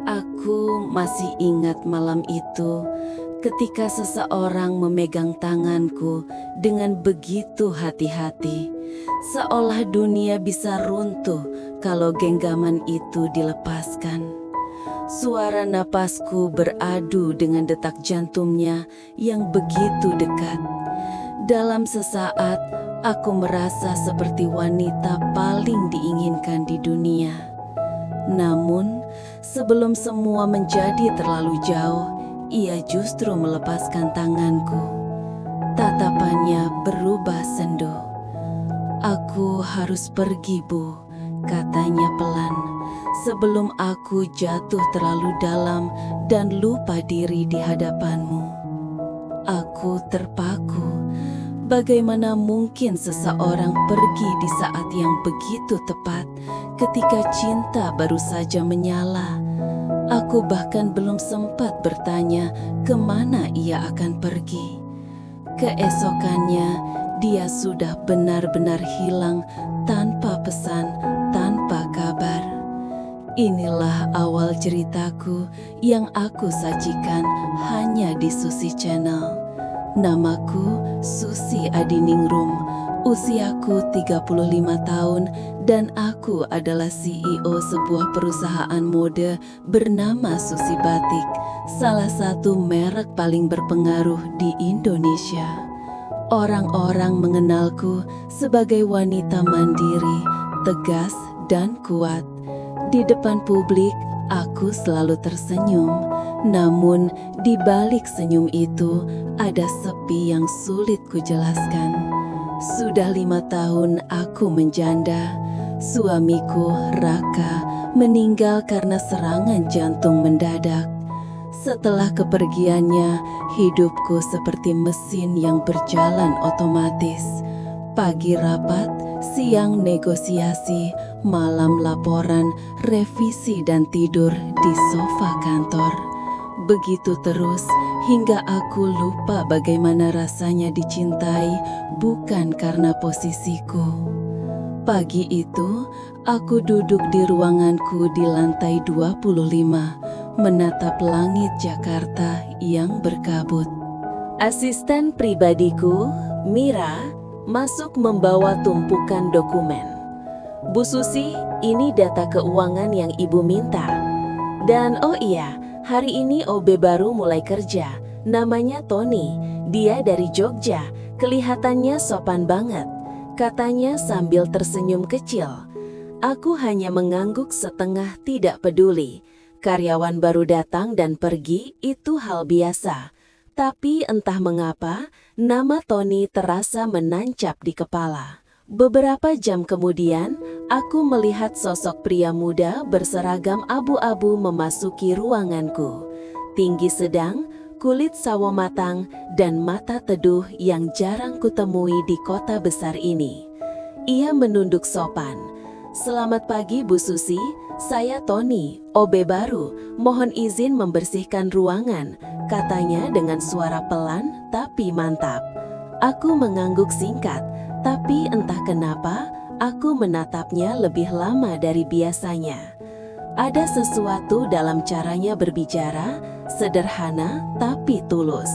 Aku masih ingat malam itu ketika seseorang memegang tanganku dengan begitu hati-hati, seolah dunia bisa runtuh kalau genggaman itu dilepaskan. Suara napasku beradu dengan detak jantungnya yang begitu dekat. Dalam sesaat, aku merasa seperti wanita paling diinginkan di dunia. Namun, sebelum semua menjadi terlalu jauh, ia justru melepaskan tanganku. Tatapannya berubah sendu. "Aku harus pergi, Bu," katanya pelan, "sebelum aku jatuh terlalu dalam dan lupa diri di hadapanmu." Aku terpaku. Bagaimana mungkin seseorang pergi di saat yang begitu tepat ketika cinta baru saja menyala? Aku bahkan belum sempat bertanya kemana ia akan pergi. Keesokannya, dia sudah benar-benar hilang tanpa pesan, tanpa kabar. Inilah awal ceritaku yang aku sajikan hanya di Susi Channel. Namaku Susi Adiningrum, usiaku 35 tahun dan aku adalah CEO sebuah perusahaan mode bernama Susi Batik, salah satu merek paling berpengaruh di Indonesia. Orang-orang mengenalku sebagai wanita mandiri, tegas dan kuat. Di depan publik, aku selalu tersenyum. Namun, di balik senyum itu, ada sepi yang sulit kujelaskan. Sudah 5 tahun aku menjanda. Suamiku, Raka, meninggal karena serangan jantung mendadak. Setelah kepergiannya, hidupku seperti mesin yang berjalan otomatis. Pagi rapat, siang negosiasi, malam laporan, revisi dan tidur di sofa kantor. Begitu terus hingga aku lupa bagaimana rasanya dicintai bukan karena posisiku. Pagi itu, aku duduk di ruanganku di lantai 25, menatap langit Jakarta yang berkabut. Asisten pribadiku, Mira, masuk membawa tumpukan dokumen. "Bu Susi, ini data keuangan yang Ibu minta. Dan oh iya, hari ini OB baru mulai kerja, namanya Tony. Dia dari Jogja, kelihatannya sopan banget," katanya sambil tersenyum kecil. Aku hanya mengangguk setengah tidak peduli. Karyawan baru datang dan pergi itu hal biasa. Tapi entah mengapa, nama Tony terasa menancap di kepala. Beberapa jam kemudian, aku melihat sosok pria muda berseragam abu-abu memasuki ruanganku. Tinggi sedang, kulit sawo matang, dan mata teduh yang jarang kutemui di kota besar ini. Ia menunduk sopan. "Selamat pagi, Bu Susi. Saya Tony, OB baru. Mohon izin membersihkan ruangan," katanya dengan suara pelan tapi mantap. Aku mengangguk singkat, tapi entah kenapa aku menatapnya lebih lama dari biasanya. Ada sesuatu dalam caranya berbicara, sederhana tapi tulus.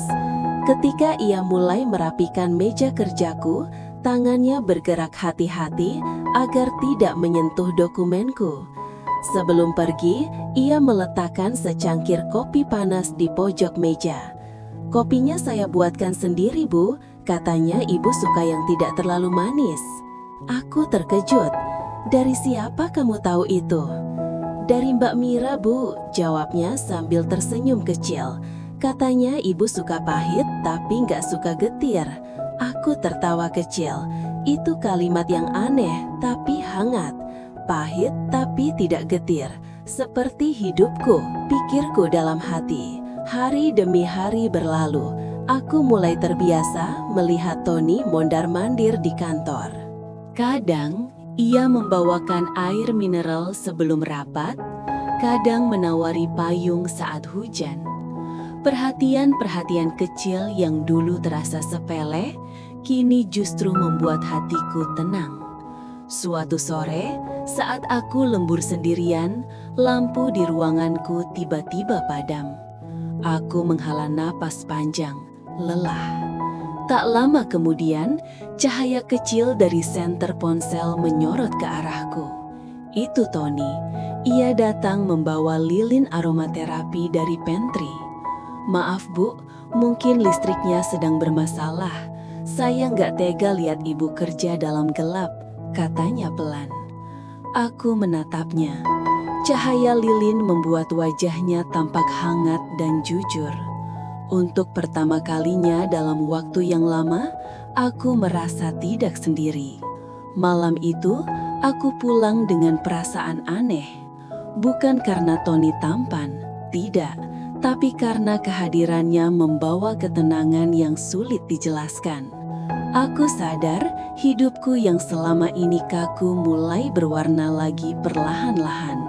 Ketika ia mulai merapikan meja kerjaku, tangannya bergerak hati-hati agar tidak menyentuh dokumenku. Sebelum pergi, ia meletakkan secangkir kopi panas di pojok meja. "Kopinya saya buatkan sendiri, Bu. Katanya Ibu suka yang tidak terlalu manis." Aku terkejut. "Dari siapa kamu tahu itu?" "Dari Mbak Mira, Bu," jawabnya sambil tersenyum kecil. "Katanya Ibu suka pahit tapi nggak suka getir." Aku tertawa kecil. Itu kalimat yang aneh tapi hangat. Pahit tapi tidak getir, seperti hidupku, pikirku dalam hati. Hari demi hari berlalu, aku mulai terbiasa melihat Tony mondar-mandir di kantor. Kadang, ia membawakan air mineral sebelum rapat, kadang menawari payung saat hujan. Perhatian-perhatian kecil yang dulu terasa sepele, kini justru membuat hatiku tenang. Suatu sore, Saat aku lembur sendirian, lampu di ruanganku tiba-tiba padam. Aku menghela napas panjang, lelah. Tak lama kemudian, cahaya kecil dari senter ponsel menyorot ke arahku. Itu Tony. Ia datang membawa lilin aromaterapi dari pantry. Maaf Bu, mungkin listriknya sedang bermasalah. Saya nggak tega lihat ibu kerja dalam gelap, katanya pelan. Aku menatapnya. Cahaya lilin membuat wajahnya tampak hangat dan jujur. Untuk pertama kalinya dalam waktu yang lama, aku merasa tidak sendiri. Malam itu, aku pulang dengan perasaan aneh. Bukan karena Tony tampan, tidak, tapi karena kehadirannya membawa ketenangan yang sulit dijelaskan. Aku sadar hidupku yang selama ini kaku mulai berwarna lagi perlahan-lahan.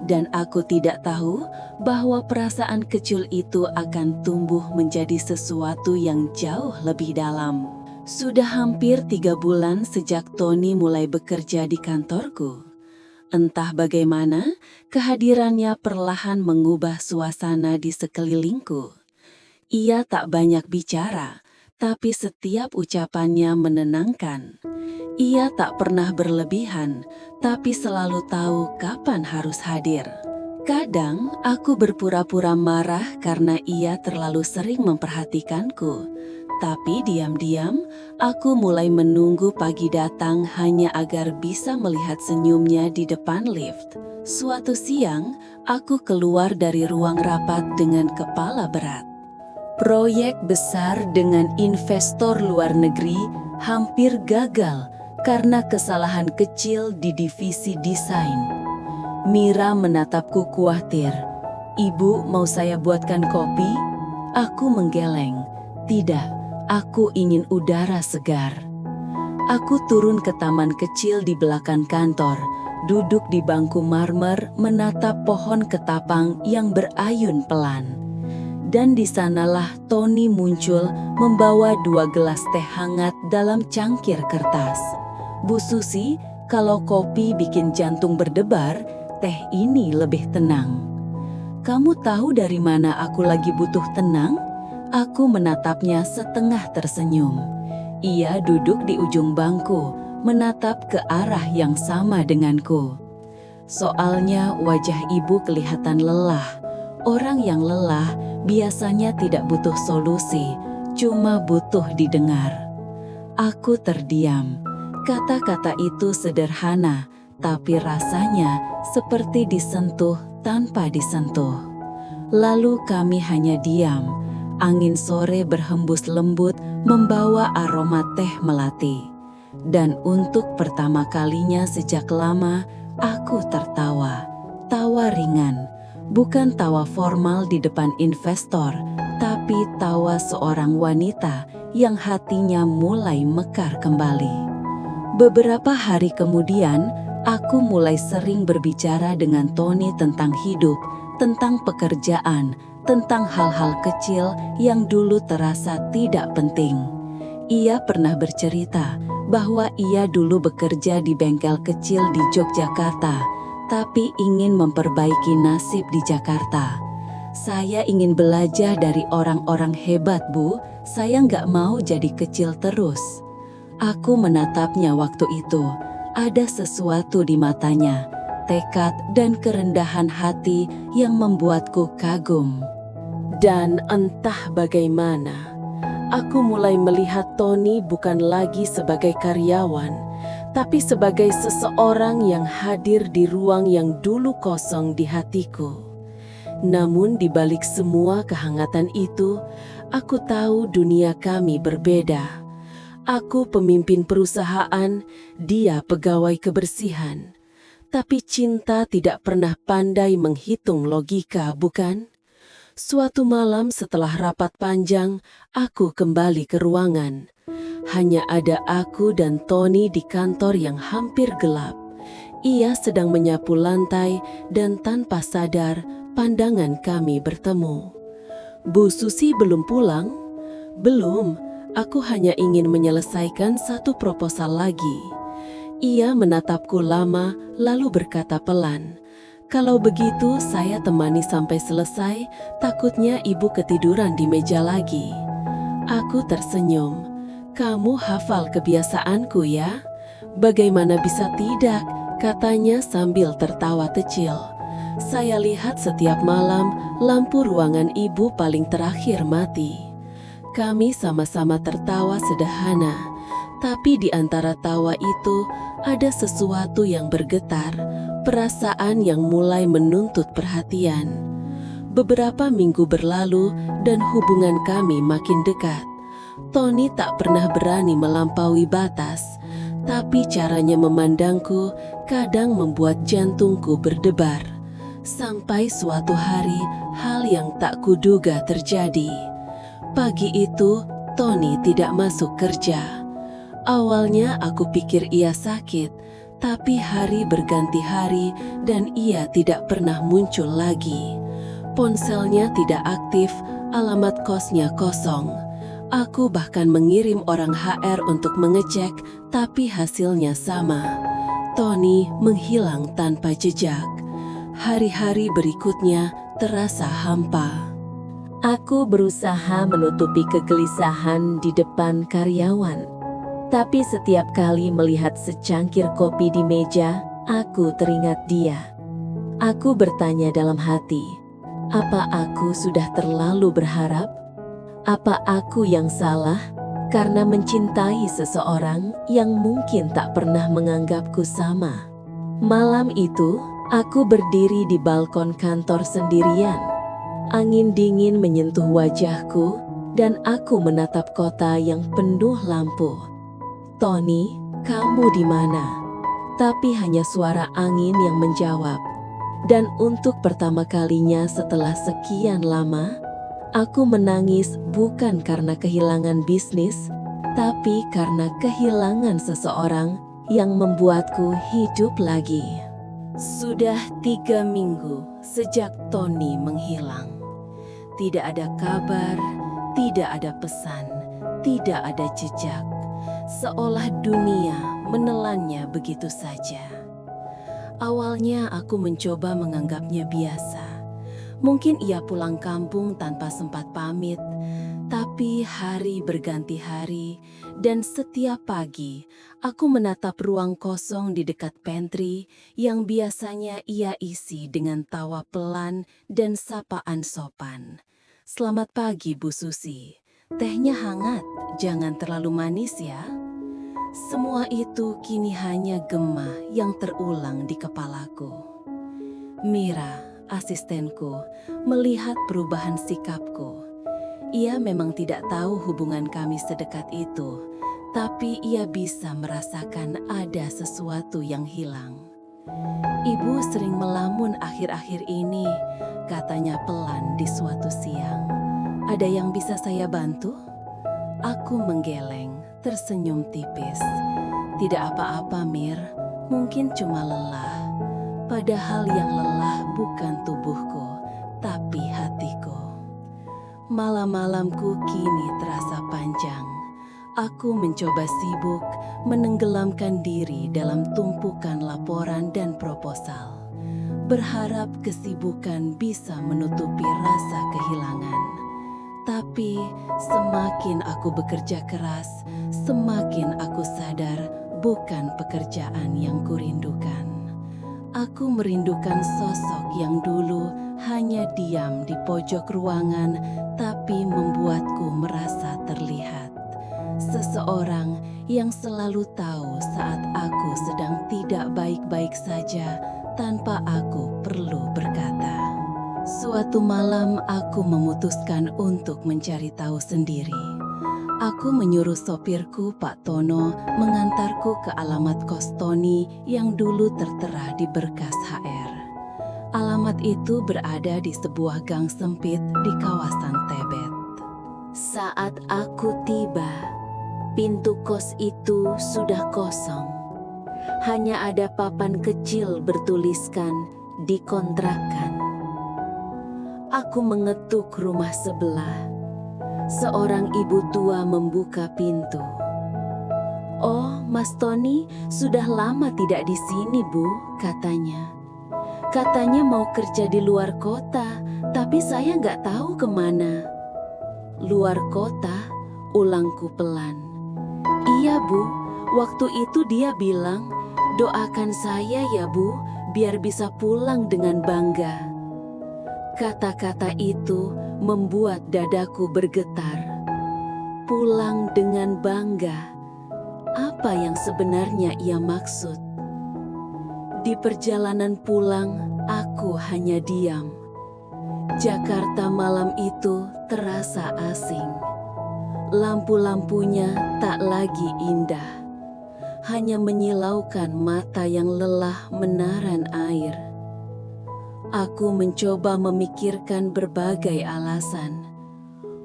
Dan aku tidak tahu bahwa perasaan kecil itu akan tumbuh menjadi sesuatu yang jauh lebih dalam. Sudah hampir 3 bulan sejak Tony mulai bekerja di kantorku. Entah bagaimana, kehadirannya perlahan mengubah suasana di sekelilingku. Ia tak banyak bicara, tapi setiap ucapannya menenangkan. Ia tak pernah berlebihan, tapi selalu tahu kapan harus hadir. Kadang aku berpura-pura marah karena ia terlalu sering memperhatikanku. Tapi diam-diam, aku mulai menunggu pagi datang hanya agar bisa melihat senyumnya di depan lift. Suatu siang, aku keluar dari ruang rapat dengan kepala berat. Proyek besar dengan investor luar negeri hampir gagal karena kesalahan kecil di divisi desain. Mira menatapku khawatir. Ibu, mau saya buatkan kopi? Aku menggeleng. Tidak, aku ingin udara segar. Aku turun ke taman kecil di belakang kantor, duduk di bangku marmer menatap pohon ketapang yang berayun pelan. Dan di sanalah Tony muncul membawa 2 gelas teh hangat dalam cangkir kertas. Bu Susi, kalau kopi bikin jantung berdebar, teh ini lebih tenang. Kamu tahu dari mana aku lagi butuh tenang? Aku menatapnya setengah tersenyum. Ia duduk di ujung bangku, menatap ke arah yang sama denganku. Soalnya wajah ibu kelihatan lelah. Orang yang lelah biasanya tidak butuh solusi, cuma butuh didengar. Aku terdiam. Kata-kata itu sederhana, tapi rasanya seperti disentuh tanpa disentuh. Lalu kami hanya diam. Angin sore berhembus lembut membawa aroma teh melati. Dan untuk pertama kalinya sejak lama, aku tertawa. Tawa ringan. Bukan tawa formal di depan investor, tapi tawa seorang wanita yang hatinya mulai mekar kembali. Beberapa hari kemudian, aku mulai sering berbicara dengan Tony tentang hidup, tentang pekerjaan, tentang hal-hal kecil yang dulu terasa tidak penting. Ia pernah bercerita bahwa ia dulu bekerja di bengkel kecil di Yogyakarta, tapi ingin memperbaiki nasib di Jakarta. Saya ingin belajar dari orang-orang hebat, Bu. Saya nggak mau jadi kecil terus. Aku menatapnya waktu itu. Ada sesuatu di matanya, tekad dan kerendahan hati yang membuatku kagum. Dan entah bagaimana, aku mulai melihat Tony bukan lagi sebagai karyawan, tapi sebagai seseorang yang hadir di ruang yang dulu kosong di hatiku. Namun di balik semua kehangatan itu, aku tahu dunia kami berbeda. Aku pemimpin perusahaan, dia pegawai kebersihan. Tapi cinta tidak pernah pandai menghitung logika, bukan? Suatu malam setelah rapat panjang, aku kembali ke ruangan. Hanya ada aku dan Tony di kantor yang hampir gelap. Ia sedang menyapu lantai dan tanpa sadar pandangan kami bertemu. Bu Susi belum pulang? Belum, aku hanya ingin menyelesaikan satu proposal lagi. Ia menatapku lama, lalu berkata pelan, "Kalau begitu saya temani sampai selesai, takutnya ibu ketiduran di meja lagi." Aku tersenyum. "Kamu hafal kebiasaanku ya?" "Bagaimana bisa tidak?" katanya sambil tertawa kecil. "Saya lihat setiap malam lampu ruangan ibu paling terakhir mati." Kami sama-sama tertawa sederhana, tapi di antara tawa itu ada sesuatu yang bergetar, perasaan yang mulai menuntut perhatian. Beberapa minggu berlalu dan hubungan kami makin dekat. Tony tak pernah berani melampaui batas, tapi caranya memandangku kadang membuat jantungku berdebar. Sampai suatu hari, hal yang tak kuduga terjadi. Pagi itu, Tony tidak masuk kerja. Awalnya aku pikir ia sakit, tapi hari berganti hari dan ia tidak pernah muncul lagi. Ponselnya tidak aktif, alamat kosnya kosong. Aku bahkan mengirim orang HR untuk mengecek, tapi hasilnya sama. Tony menghilang tanpa jejak. Hari-hari berikutnya terasa hampa. Aku berusaha menutupi kegelisahan di depan karyawan. Tapi setiap kali melihat secangkir kopi di meja, aku teringat dia. Aku bertanya dalam hati, apa aku sudah terlalu berharap? Apa aku yang salah karena mencintai seseorang yang mungkin tak pernah menganggapku sama? Malam itu, aku berdiri di balkon kantor sendirian. Angin dingin menyentuh wajahku dan aku menatap kota yang penuh lampu. "Tony, kamu di mana?" Tapi hanya suara angin yang menjawab. Dan untuk pertama kalinya setelah sekian lama, aku menangis bukan karena kehilangan bisnis, tapi karena kehilangan seseorang yang membuatku hidup lagi. Sudah 3 minggu sejak Tony menghilang. Tidak ada kabar, tidak ada pesan, tidak ada jejak. Seolah dunia menelannya begitu saja. Awalnya aku mencoba menganggapnya biasa. Mungkin ia pulang kampung tanpa sempat pamit, tapi hari berganti hari dan setiap pagi aku menatap ruang kosong di dekat pantry yang biasanya ia isi dengan tawa pelan dan sapaan sopan. "Selamat pagi, Bu Susi. Tehnya hangat, jangan terlalu manis ya." Semua itu kini hanya gema yang terulang di kepalaku. Mira, asistenku, melihat perubahan sikapku. Ia memang tidak tahu hubungan kami sedekat itu, tapi ia bisa merasakan ada sesuatu yang hilang. "Ibu sering melamun akhir-akhir ini," katanya pelan di suatu siang. "Ada yang bisa saya bantu?" Aku menggeleng, tersenyum tipis. "Tidak apa-apa, Mir. Mungkin cuma lelah." Padahal yang lelah bukan tubuhku, tapi hatiku. Malam-malamku kini terasa panjang. Aku mencoba sibuk, menenggelamkan diri dalam tumpukan laporan dan proposal. Berharap kesibukan bisa menutupi rasa kehilangan. Tapi semakin aku bekerja keras, semakin aku sadar bukan pekerjaan yang kurindukan. Aku merindukan sosok yang dulu hanya diam di pojok ruangan, tapi membuatku merasa terlihat. Seseorang yang selalu tahu saat aku sedang tidak baik-baik saja tanpa aku perlu berkata. Suatu malam aku memutuskan untuk mencari tahu sendiri. Aku menyuruh sopirku, Pak Tono, mengantarku ke alamat kos Tony yang dulu tertera di berkas HR. Alamat itu berada di sebuah gang sempit di kawasan Tebet. Saat aku tiba, pintu kos itu sudah kosong. Hanya ada papan kecil bertuliskan "dikontrakan". Aku mengetuk rumah sebelah. Seorang ibu tua membuka pintu. "Oh, Mas Tony sudah lama tidak di sini, Bu," katanya. "Katanya mau kerja di luar kota, tapi saya nggak tahu kemana." "Luar kota?" ulangku pelan. "Iya, Bu. Waktu itu dia bilang, 'Doakan saya ya, Bu, biar bisa pulang dengan bangga.'" Kata-kata itu membuat dadaku bergetar. Pulang dengan bangga. Apa yang sebenarnya ia maksud? Di perjalanan pulang, aku hanya diam. Jakarta malam itu terasa asing. Lampu-lampunya tak lagi indah. Hanya menyilaukan mata yang lelah menaran air. Aku mencoba memikirkan berbagai alasan.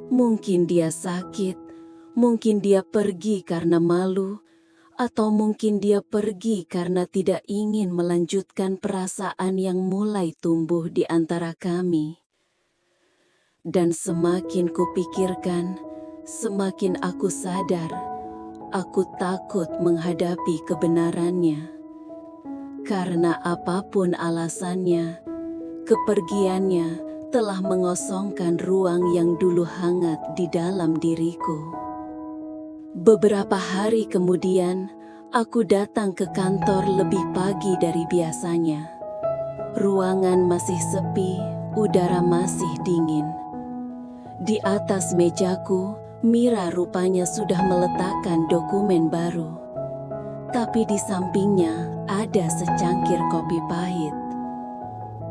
Mungkin dia sakit, mungkin dia pergi karena malu, atau mungkin dia pergi karena tidak ingin melanjutkan perasaan yang mulai tumbuh di antara kami. Dan semakin kupikirkan, semakin aku sadar, aku takut menghadapi kebenarannya. Karena apapun alasannya, kepergiannya telah mengosongkan ruang yang dulu hangat di dalam diriku. Beberapa hari kemudian, aku datang ke kantor lebih pagi dari biasanya. Ruangan masih sepi, udara masih dingin. Di atas mejaku, Mira rupanya sudah meletakkan dokumen baru. Tapi di sampingnya ada secangkir kopi pahit.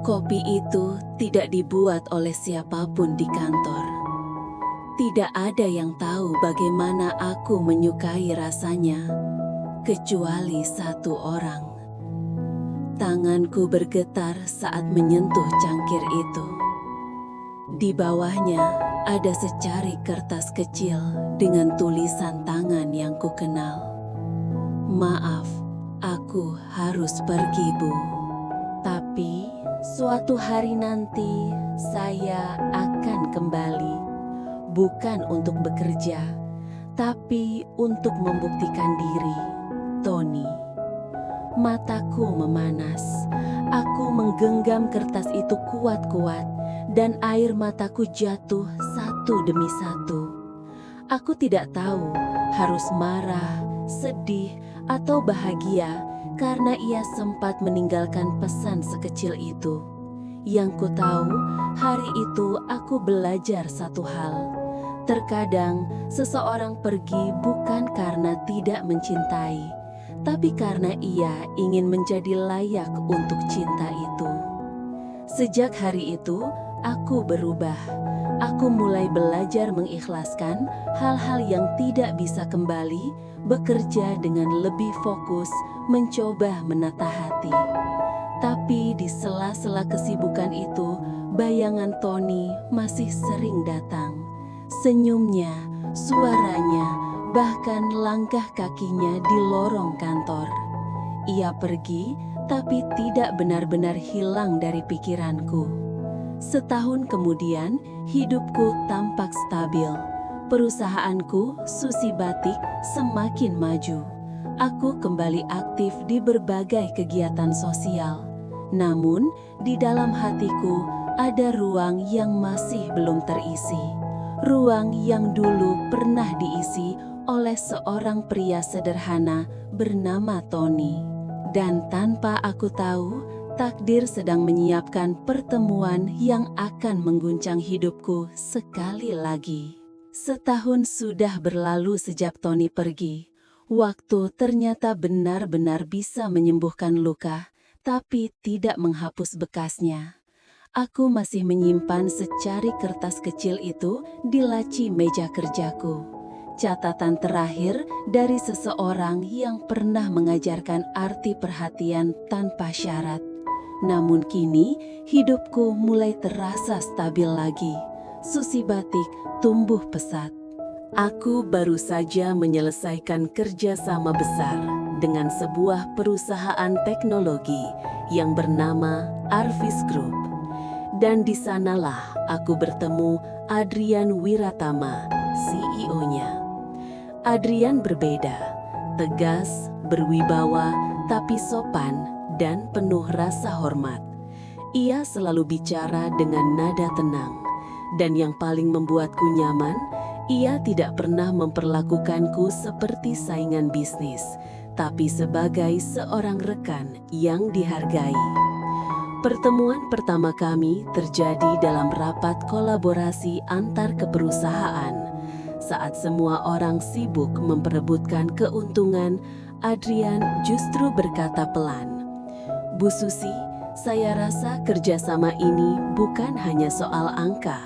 Kopi itu tidak dibuat oleh siapapun di kantor. Tidak ada yang tahu bagaimana aku menyukai rasanya, kecuali satu orang. Tanganku bergetar saat menyentuh cangkir itu. Di bawahnya ada secari kertas kecil dengan tulisan tangan yang kukenal. "Maaf, aku harus pergi, Bu. Tapi suatu hari nanti saya akan kembali. Bukan untuk bekerja, tapi untuk membuktikan diri. Tony." Mataku memanas. Aku menggenggam kertas itu kuat-kuat dan air mataku jatuh satu demi satu. Aku tidak tahu harus marah, sedih, atau bahagia karena ia sempat meninggalkan pesan sekecil itu. Yang ku tahu, hari itu aku belajar satu hal. Terkadang seseorang pergi bukan karena tidak mencintai, tapi karena ia ingin menjadi layak untuk cinta itu. Sejak hari itu, aku berubah. Aku mulai belajar mengikhlaskan hal-hal yang tidak bisa kembali, bekerja dengan lebih fokus, mencoba menata hati. Tapi di sela-sela kesibukan itu, bayangan Tony masih sering datang. Senyumnya, suaranya, bahkan langkah kakinya di lorong kantor. Ia pergi, tapi tidak benar-benar hilang dari pikiranku. Setahun kemudian, hidupku tampak stabil. Perusahaanku, Susi Batik, semakin maju. Aku kembali aktif di berbagai kegiatan sosial. Namun, di dalam hatiku ada ruang yang masih belum terisi. Ruang yang dulu pernah diisi oleh seorang pria sederhana bernama Tony. Dan tanpa aku tahu, takdir sedang menyiapkan pertemuan yang akan mengguncang hidupku sekali lagi. Setahun sudah berlalu sejak Tony pergi. Waktu ternyata benar-benar bisa menyembuhkan luka, tapi tidak menghapus bekasnya. Aku masih menyimpan secari kertas kecil itu di laci meja kerjaku. Catatan terakhir dari seseorang yang pernah mengajarkan arti perhatian tanpa syarat. Namun kini hidupku mulai terasa stabil lagi. Susi Batik tumbuh pesat. Aku baru saja menyelesaikan kerjasama besar dengan sebuah perusahaan teknologi yang bernama Arvis Group. Dan di sanalah aku bertemu Adrian Wiratama, CEO-nya. Adrian berbeda, tegas, berwibawa, tapi sopan dan penuh rasa hormat. Ia selalu bicara dengan nada tenang, dan yang paling membuatku nyaman, ia tidak pernah memperlakukanku seperti saingan bisnis, tapi sebagai seorang rekan yang dihargai. Pertemuan pertama kami terjadi dalam rapat kolaborasi antar keperusahaan. Saat semua orang sibuk memperebutkan keuntungan, Adrian justru berkata pelan, "Bu Susi, saya rasa kerjasama ini bukan hanya soal angka,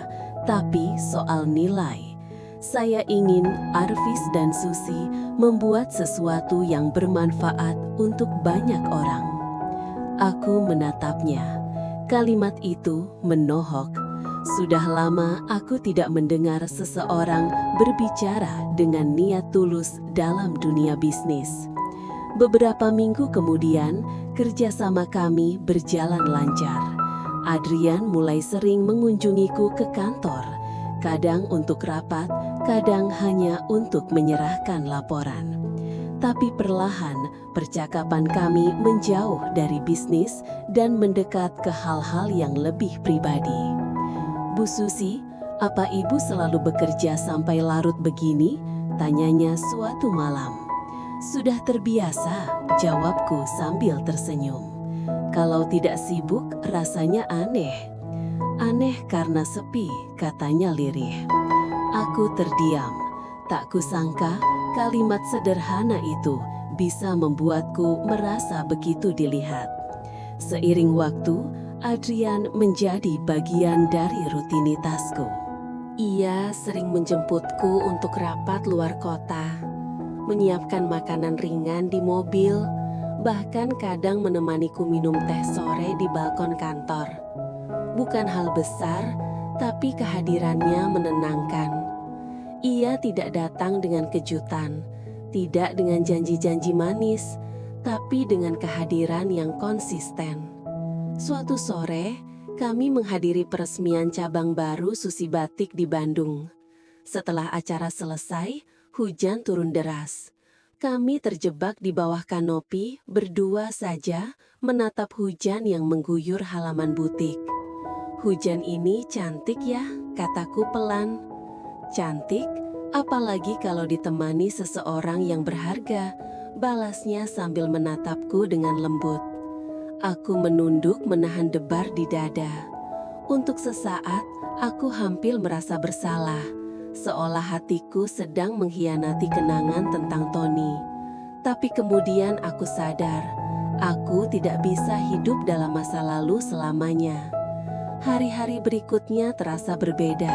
tapi soal nilai. Saya ingin Arvis dan Susi membuat sesuatu yang bermanfaat untuk banyak orang." Aku menatapnya. Kalimat itu menohok. Sudah lama aku tidak mendengar seseorang berbicara dengan niat tulus dalam dunia bisnis. Beberapa minggu kemudian, kerjasama kami berjalan lancar. Adrian mulai sering mengunjungiku ke kantor, kadang untuk rapat, kadang hanya untuk menyerahkan laporan. Tapi perlahan, percakapan kami menjauh dari bisnis dan mendekat ke hal-hal yang lebih pribadi. "Bu Susi, apa ibu selalu bekerja sampai larut begini?" tanyanya suatu malam. "Sudah terbiasa," jawabku sambil tersenyum. "Kalau tidak sibuk, rasanya aneh." "Aneh karena sepi," katanya lirih. Aku terdiam. Tak kusangka kalimat sederhana itu bisa membuatku merasa begitu dilihat. Seiring waktu, Adrian menjadi bagian dari rutinitasku. Ia sering menjemputku untuk rapat luar kota, menyiapkan makanan ringan di mobil, bahkan kadang menemaniku minum teh sore di balkon kantor. Bukan hal besar, tapi kehadirannya menenangkan. Ia tidak datang dengan kejutan, tidak dengan janji-janji manis, tapi dengan kehadiran yang konsisten. Suatu sore, kami menghadiri peresmian cabang baru Susi Batik di Bandung. Setelah acara selesai, hujan turun deras. Kami terjebak di bawah kanopi, berdua saja, menatap hujan yang mengguyur halaman butik. "Hujan ini cantik ya," kataku pelan. "Cantik, apalagi kalau ditemani seseorang yang berharga," balasnya sambil menatapku dengan lembut. Aku menunduk menahan debar di dada. Untuk sesaat, aku hampir merasa bersalah, seolah hatiku sedang mengkhianati kenangan tentang Tony. Tapi kemudian aku sadar, aku tidak bisa hidup dalam masa lalu selamanya. Hari-hari berikutnya terasa berbeda.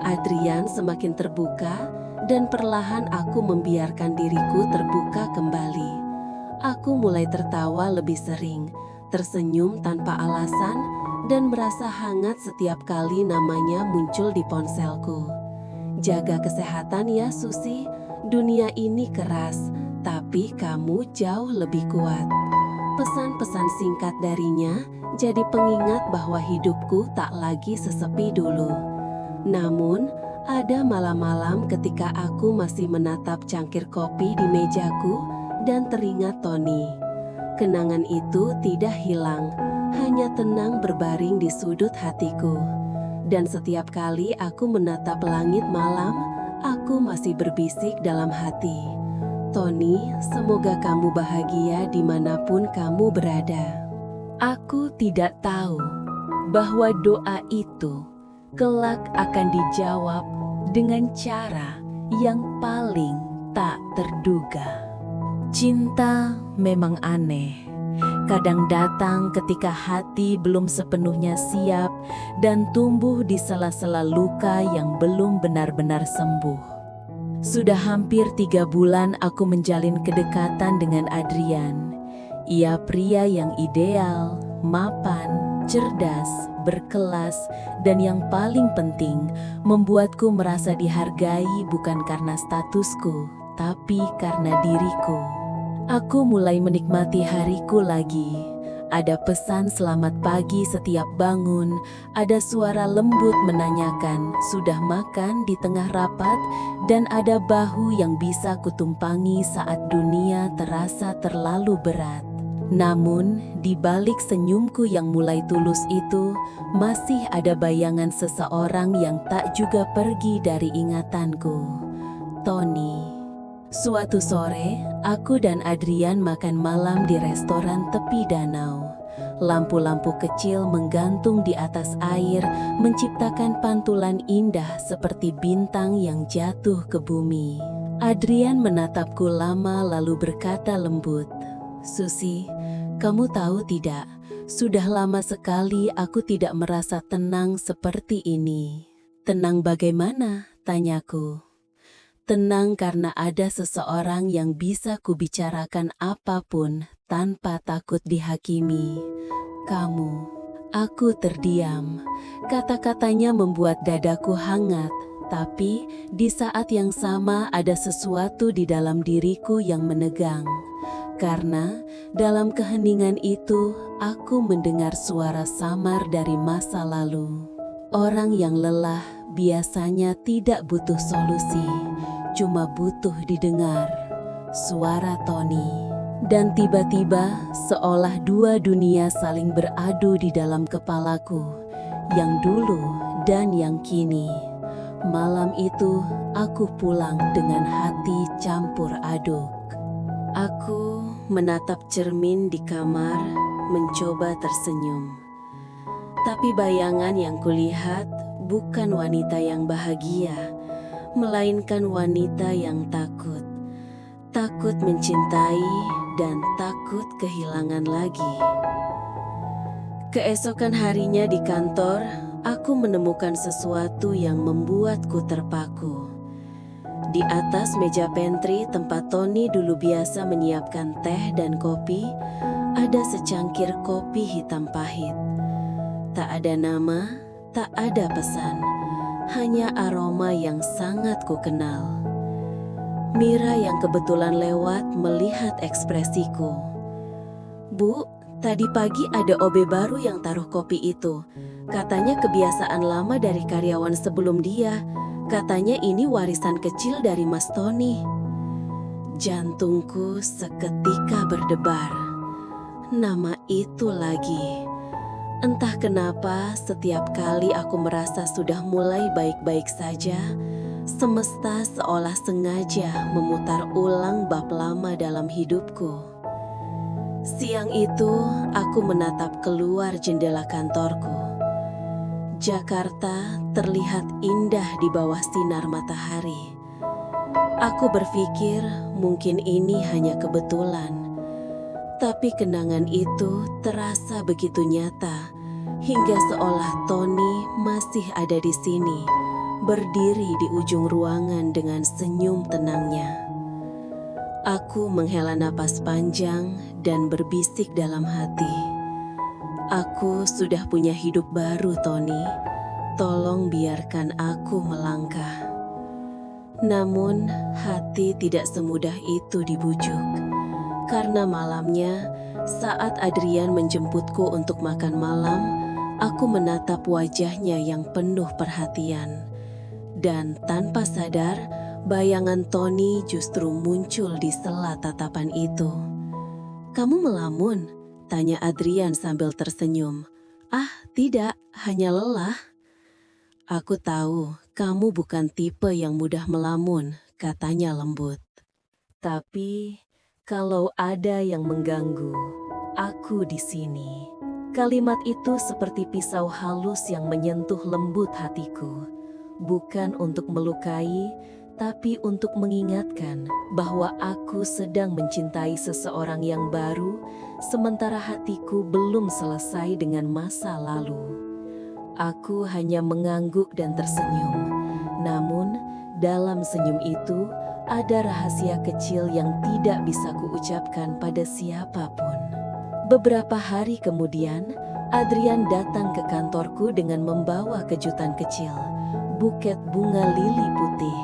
Adrian semakin terbuka, dan perlahan aku membiarkan diriku terbuka kembali. Aku mulai tertawa lebih sering, tersenyum tanpa alasan, dan merasa hangat setiap kali namanya muncul di ponselku. "Jaga kesehatan ya Susi, dunia ini keras, tapi kamu jauh lebih kuat." Pesan-pesan singkat darinya jadi pengingat bahwa hidupku tak lagi sesepi dulu. Namun, ada malam-malam ketika aku masih menatap cangkir kopi di mejaku dan teringat Tony. Kenangan itu tidak hilang, hanya tenang berbaring di sudut hatiku. Dan setiap kali aku menatap langit malam, aku masih berbisik dalam hati, "Tony, semoga kamu bahagia dimanapun kamu berada." Aku tidak tahu bahwa doa itu kelak akan dijawab dengan cara yang paling tak terduga. Cinta memang aneh. Kadang datang ketika hati belum sepenuhnya siap dan tumbuh di sela-sela luka yang belum benar-benar sembuh. Sudah hampir 3 bulan aku menjalin kedekatan dengan Adrian. Ia pria yang ideal, mapan, cerdas, berkelas, dan yang paling penting, membuatku merasa dihargai bukan karena statusku, tapi karena diriku. Aku mulai menikmati hariku lagi. Ada pesan selamat pagi setiap bangun, ada suara lembut menanyakan sudah makan di tengah rapat, dan ada bahu yang bisa kutumpangi saat dunia terasa terlalu berat. Namun, di balik senyumku yang mulai tulus itu, masih ada bayangan seseorang yang tak juga pergi dari ingatanku. Tony. Suatu sore, aku dan Adrian makan malam di restoran tepi danau. Lampu-lampu kecil menggantung di atas air, menciptakan pantulan indah seperti bintang yang jatuh ke bumi. Adrian menatapku lama lalu berkata lembut, "Susi, kamu tahu tidak, sudah lama sekali aku tidak merasa tenang seperti ini." "Tenang bagaimana?" tanyaku. "Tenang karena ada seseorang yang bisa kubicarakan apapun tanpa takut dihakimi. Kamu." Aku terdiam. Kata-katanya membuat dadaku hangat, tapi di saat yang sama ada sesuatu di dalam diriku yang menegang. Karena dalam keheningan itu, aku mendengar suara samar dari masa lalu. Orang yang lelah biasanya tidak butuh solusi, cuma butuh didengar. Suara Tony. Dan tiba-tiba seolah dua dunia saling beradu di dalam kepalaku, yang dulu dan yang kini. Malam itu aku pulang dengan hati campur aduk. Aku menatap cermin di kamar, mencoba tersenyum. Tapi bayangan yang kulihat bukan wanita yang bahagia, melainkan wanita yang takut. Takut mencintai dan takut kehilangan lagi. Keesokan harinya di kantor, aku menemukan sesuatu yang membuatku terpaku. Di atas meja pantry tempat Tony dulu biasa menyiapkan teh dan kopi, ada secangkir kopi hitam pahit. Tak ada nama, tak ada pesan, hanya aroma yang sangat kukenal. Mira yang kebetulan lewat melihat ekspresiku. "Bu, tadi pagi ada OB baru yang taruh kopi itu. Katanya kebiasaan lama dari karyawan sebelum dia. Katanya ini warisan kecil dari Mas Tony." Jantungku seketika berdebar. Nama itu lagi. Entah kenapa setiap kali aku merasa sudah mulai baik-baik saja, semesta seolah sengaja memutar ulang bab lama dalam hidupku. Siang itu aku menatap keluar jendela kantorku. Jakarta terlihat indah di bawah sinar matahari. Aku berpikir mungkin ini hanya kebetulan. Tapi kenangan itu terasa begitu nyata, hingga seolah Tony masih ada di sini, berdiri di ujung ruangan dengan senyum tenangnya. Aku menghela napas panjang dan berbisik dalam hati. "Aku sudah punya hidup baru, Tony. Tolong biarkan aku melangkah." Namun, hati tidak semudah itu dibujuk. Karena malamnya, saat Adrian menjemputku untuk makan malam, aku menatap wajahnya yang penuh perhatian. Dan tanpa sadar, bayangan Tony justru muncul di sela tatapan itu. "Kamu melamun?" tanya Adrian sambil tersenyum. "Ah, tidak, hanya lelah." "Aku tahu, kamu bukan tipe yang mudah melamun," katanya lembut. "Tapi kalau ada yang mengganggu, aku di sini." Kalimat itu seperti pisau halus yang menyentuh lembut hatiku. Bukan untuk melukai, tapi untuk mengingatkan bahwa aku sedang mencintai seseorang yang baru, sementara hatiku belum selesai dengan masa lalu. Aku hanya mengangguk dan tersenyum. Namun, dalam senyum itu, ada rahasia kecil yang tidak bisa kuucapkan pada siapapun. Beberapa hari kemudian, Adrian datang ke kantorku dengan membawa kejutan kecil, buket bunga lili putih.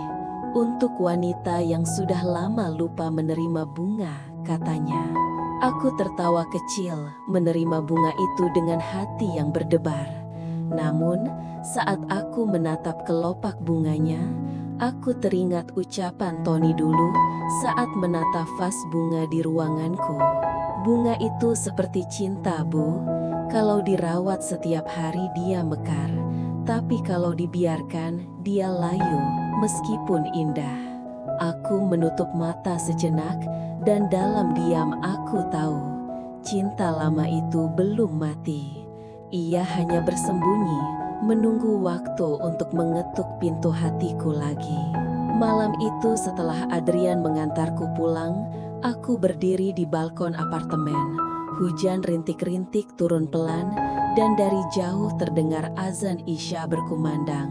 "Untuk wanita yang sudah lama lupa menerima bunga," katanya. Aku tertawa kecil menerima bunga itu dengan hati yang berdebar. Namun, saat aku menatap kelopak bunganya, aku teringat ucapan Tony dulu saat menata vas bunga di ruanganku. Bunga itu seperti cinta, Bu. Kalau dirawat setiap hari dia mekar, tapi kalau dibiarkan dia layu meskipun indah. Aku menutup mata sejenak dan dalam diam aku tahu cinta lama itu belum mati. Ia hanya bersembunyi, menunggu waktu untuk mengetuk pintu hatiku lagi. Malam itu setelah Adrian mengantarku pulang, aku berdiri di balkon apartemen. Hujan rintik-rintik turun pelan dan dari jauh terdengar azan Isya berkumandang.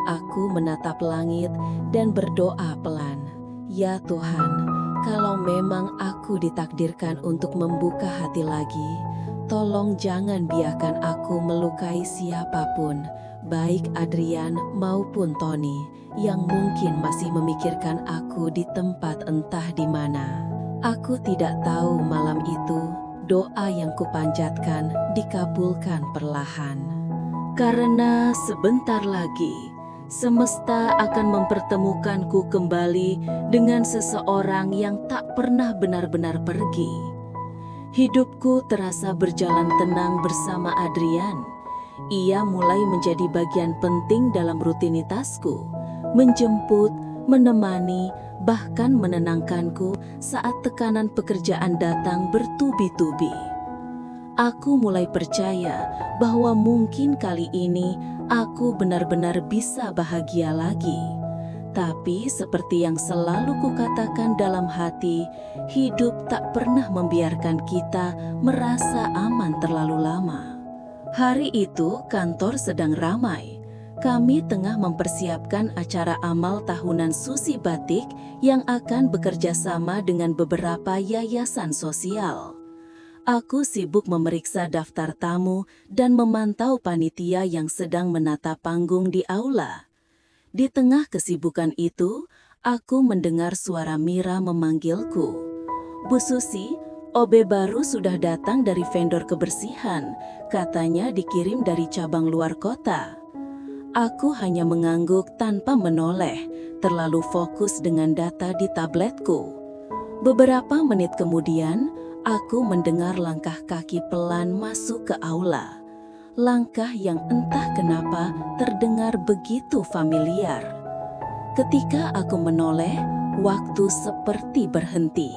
Aku menatap langit dan berdoa pelan. Ya Tuhan, kalau memang aku ditakdirkan untuk membuka hati lagi, tolong jangan biarkan aku melukai siapapun, baik Adrian maupun Tony, yang mungkin masih memikirkan aku di tempat entah di mana. Aku tidak tahu malam itu doa yang kupanjatkan dikabulkan perlahan. Karena sebentar lagi semesta akan mempertemukanku kembali dengan seseorang yang tak pernah benar-benar pergi. Hidupku terasa berjalan tenang bersama Adrian. Ia mulai menjadi bagian penting dalam rutinitasku, menjemput, menemani, bahkan menenangkanku saat tekanan pekerjaan datang bertubi-tubi. Aku mulai percaya bahwa mungkin kali ini aku benar-benar bisa bahagia lagi. Tapi seperti yang selalu kukatakan dalam hati, hidup tak pernah membiarkan kita merasa aman terlalu lama. Hari itu kantor sedang ramai. Kami tengah mempersiapkan acara amal tahunan Susi Batik yang akan bekerja sama dengan beberapa yayasan sosial. Aku sibuk memeriksa daftar tamu dan memantau panitia yang sedang menata panggung di aula. Di tengah kesibukan itu, aku mendengar suara Mira memanggilku. Bu Susi, OB baru sudah datang dari vendor kebersihan, katanya dikirim dari cabang luar kota. Aku hanya mengangguk tanpa menoleh, terlalu fokus dengan data di tabletku. Beberapa menit kemudian, aku mendengar langkah kaki pelan masuk ke aula. Langkah yang entah kenapa terdengar begitu familiar. Ketika aku menoleh, waktu seperti berhenti.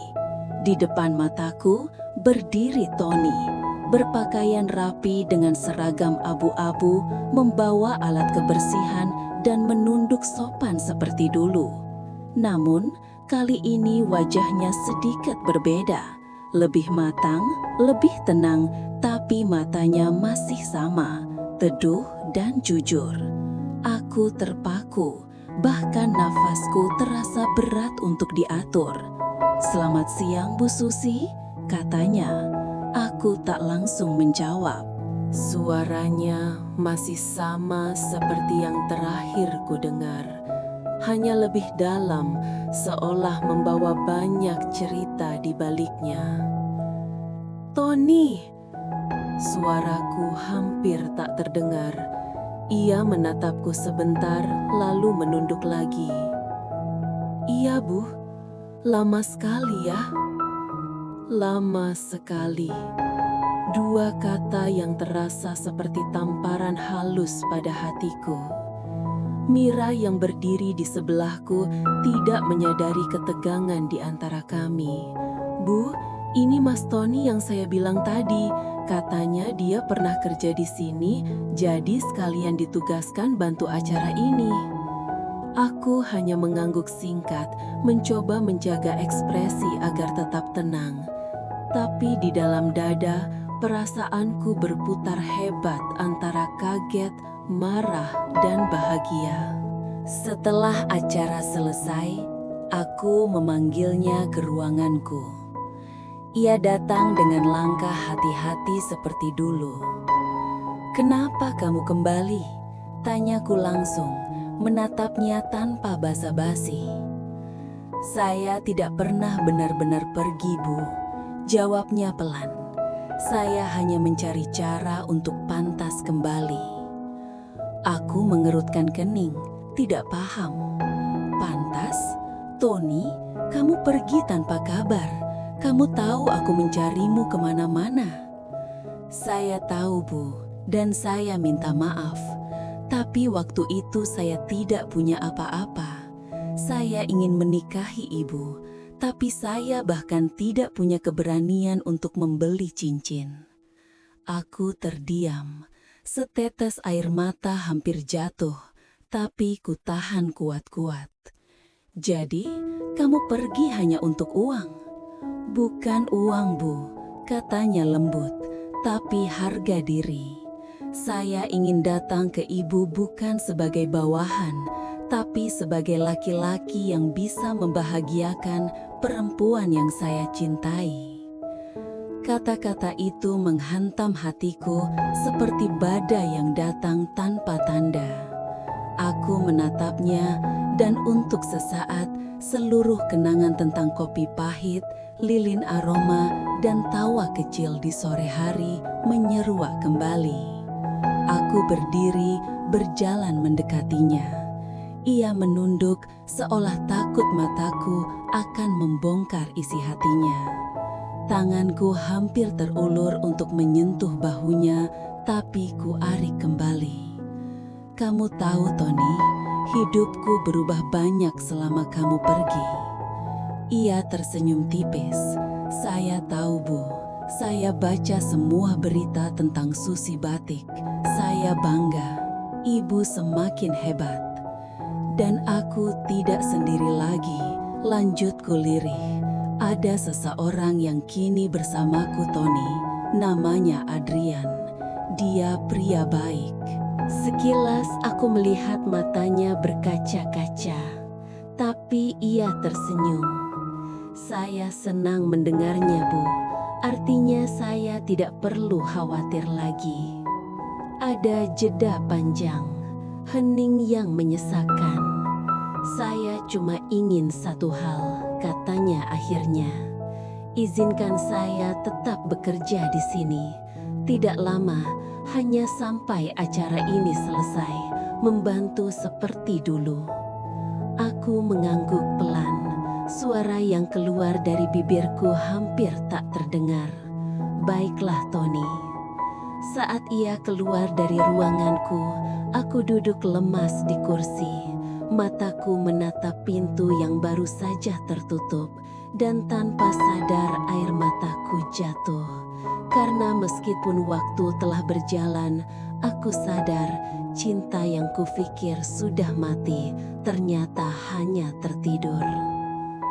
Di depan mataku berdiri Tony, berpakaian rapi dengan seragam abu-abu, membawa alat kebersihan dan menunduk sopan seperti dulu. Namun, kali ini wajahnya sedikit berbeda, lebih matang, lebih tenang, tapi matanya masih sama, teduh dan jujur. Aku terpaku, bahkan nafasku terasa berat untuk diatur. "Selamat siang, Bu Susi," katanya. Aku tak langsung menjawab. Suaranya masih sama seperti yang terakhir ku dengar, hanya lebih dalam, seolah membawa banyak cerita di baliknya. "Tony!" Suaraku hampir tak terdengar. Ia menatapku sebentar, lalu menunduk lagi. "Iya, Bu. Lama sekali ya." Lama sekali. Dua kata yang terasa seperti tamparan halus pada hatiku. Mira yang berdiri di sebelahku tidak menyadari ketegangan di antara kami. "Bu, ini Mas Tony yang saya bilang tadi. Katanya dia pernah kerja di sini, jadi sekalian ditugaskan bantu acara ini." Aku hanya mengangguk singkat, mencoba menjaga ekspresi agar tetap tenang. Tapi di dalam dada, perasaanku berputar hebat antara kaget, marah, dan bahagia. Setelah acara selesai, aku memanggilnya ke ruanganku. Ia datang dengan langkah hati-hati seperti dulu. "Kenapa kamu kembali?" tanyaku langsung, menatapnya tanpa basa-basi. "Saya tidak pernah benar-benar pergi, Bu. Jawabnya pelan. Saya hanya mencari cara untuk pantas kembali. Aku mengerutkan kening, tidak paham. Pantas? Tony, kamu pergi tanpa kabar. Kamu tahu aku mencarimu kemana-mana. Saya tahu, Bu, dan saya minta maaf. Tapi waktu itu saya tidak punya apa-apa. Saya ingin menikahi ibu, tapi saya bahkan tidak punya keberanian untuk membeli cincin. Aku terdiam. Setetes air mata hampir jatuh, tapi ku tahan kuat-kuat. Jadi, kamu pergi hanya untuk uang? Bukan uang, Bu, katanya lembut, tapi harga diri. Saya ingin datang ke ibu bukan sebagai bawahan, tapi sebagai laki-laki yang bisa membahagiakan perempuan yang saya cintai. Kata-kata itu menghantam hatiku seperti badai yang datang tanpa tanda. Aku menatapnya, dan untuk sesaat seluruh kenangan tentang kopi pahit, lilin aroma, dan tawa kecil di sore hari menyeruak kembali. Aku berdiri, berjalan mendekatinya. Ia menunduk seolah takut mataku akan membongkar isi hatinya. Tanganku hampir terulur untuk menyentuh bahunya, tapi ku arik kembali. Kamu tahu, Tony, hidupku berubah banyak selama kamu pergi. Ia tersenyum tipis. Saya tahu, Bu. Saya baca semua berita tentang Susi Batik. Saya bangga. Ibu semakin hebat. Dan aku tidak sendiri lagi, lanjutku lirih. Ada seseorang yang kini bersamaku, Tony. Namanya Adrian. Dia pria baik. Sekilas aku melihat matanya berkaca-kaca, tapi ia tersenyum. Saya senang mendengarnya, Bu. Artinya saya tidak perlu khawatir lagi. Ada jeda panjang, hening yang menyesakan. Saya cuma ingin satu hal, katanya akhirnya. Izinkan saya tetap bekerja di sini. Tidak lama, hanya sampai acara ini selesai, membantu seperti dulu. Aku mengangguk pelan. Suara yang keluar dari bibirku hampir tak terdengar. Baiklah, Tony. Saat ia keluar dari ruanganku, aku duduk lemas di kursi. Mataku menatap pintu yang baru saja tertutup, dan tanpa sadar air mataku jatuh. Karena meskipun waktu telah berjalan, aku sadar cinta yang kupikir sudah mati ternyata hanya tertidur.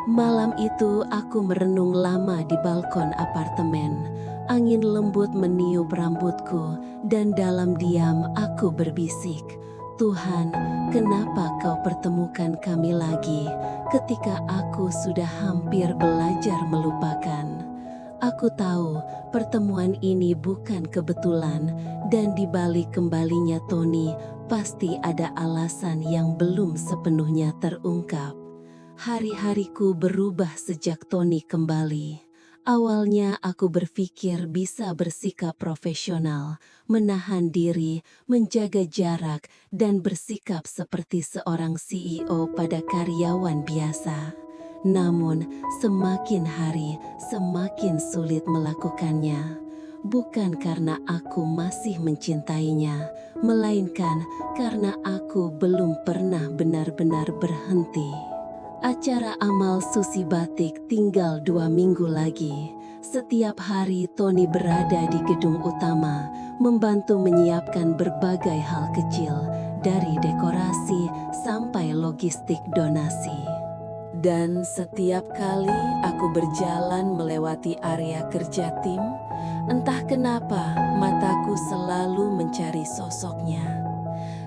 Malam itu aku merenung lama di balkon apartemen. Angin lembut meniup rambutku, dan dalam diam aku berbisik, Tuhan, kenapa kau pertemukan kami lagi ketika aku sudah hampir belajar melupakan? Aku tahu pertemuan ini bukan kebetulan, dan di balik kembalinya Tony pasti ada alasan yang belum sepenuhnya terungkap. Hari-hariku berubah sejak Tony kembali. Awalnya aku berpikir bisa bersikap profesional, menahan diri, menjaga jarak, dan bersikap seperti seorang CEO pada karyawan biasa. Namun, semakin hari semakin sulit melakukannya. Bukan karena aku masih mencintainya, melainkan karena aku belum pernah benar-benar berhenti. Acara amal Susi Batik tinggal 2 minggu lagi. Setiap hari Tony berada di gedung utama, membantu menyiapkan berbagai hal kecil, dari dekorasi sampai logistik donasi. Dan setiap kali aku berjalan melewati area kerja tim, entah kenapa mataku selalu mencari sosoknya.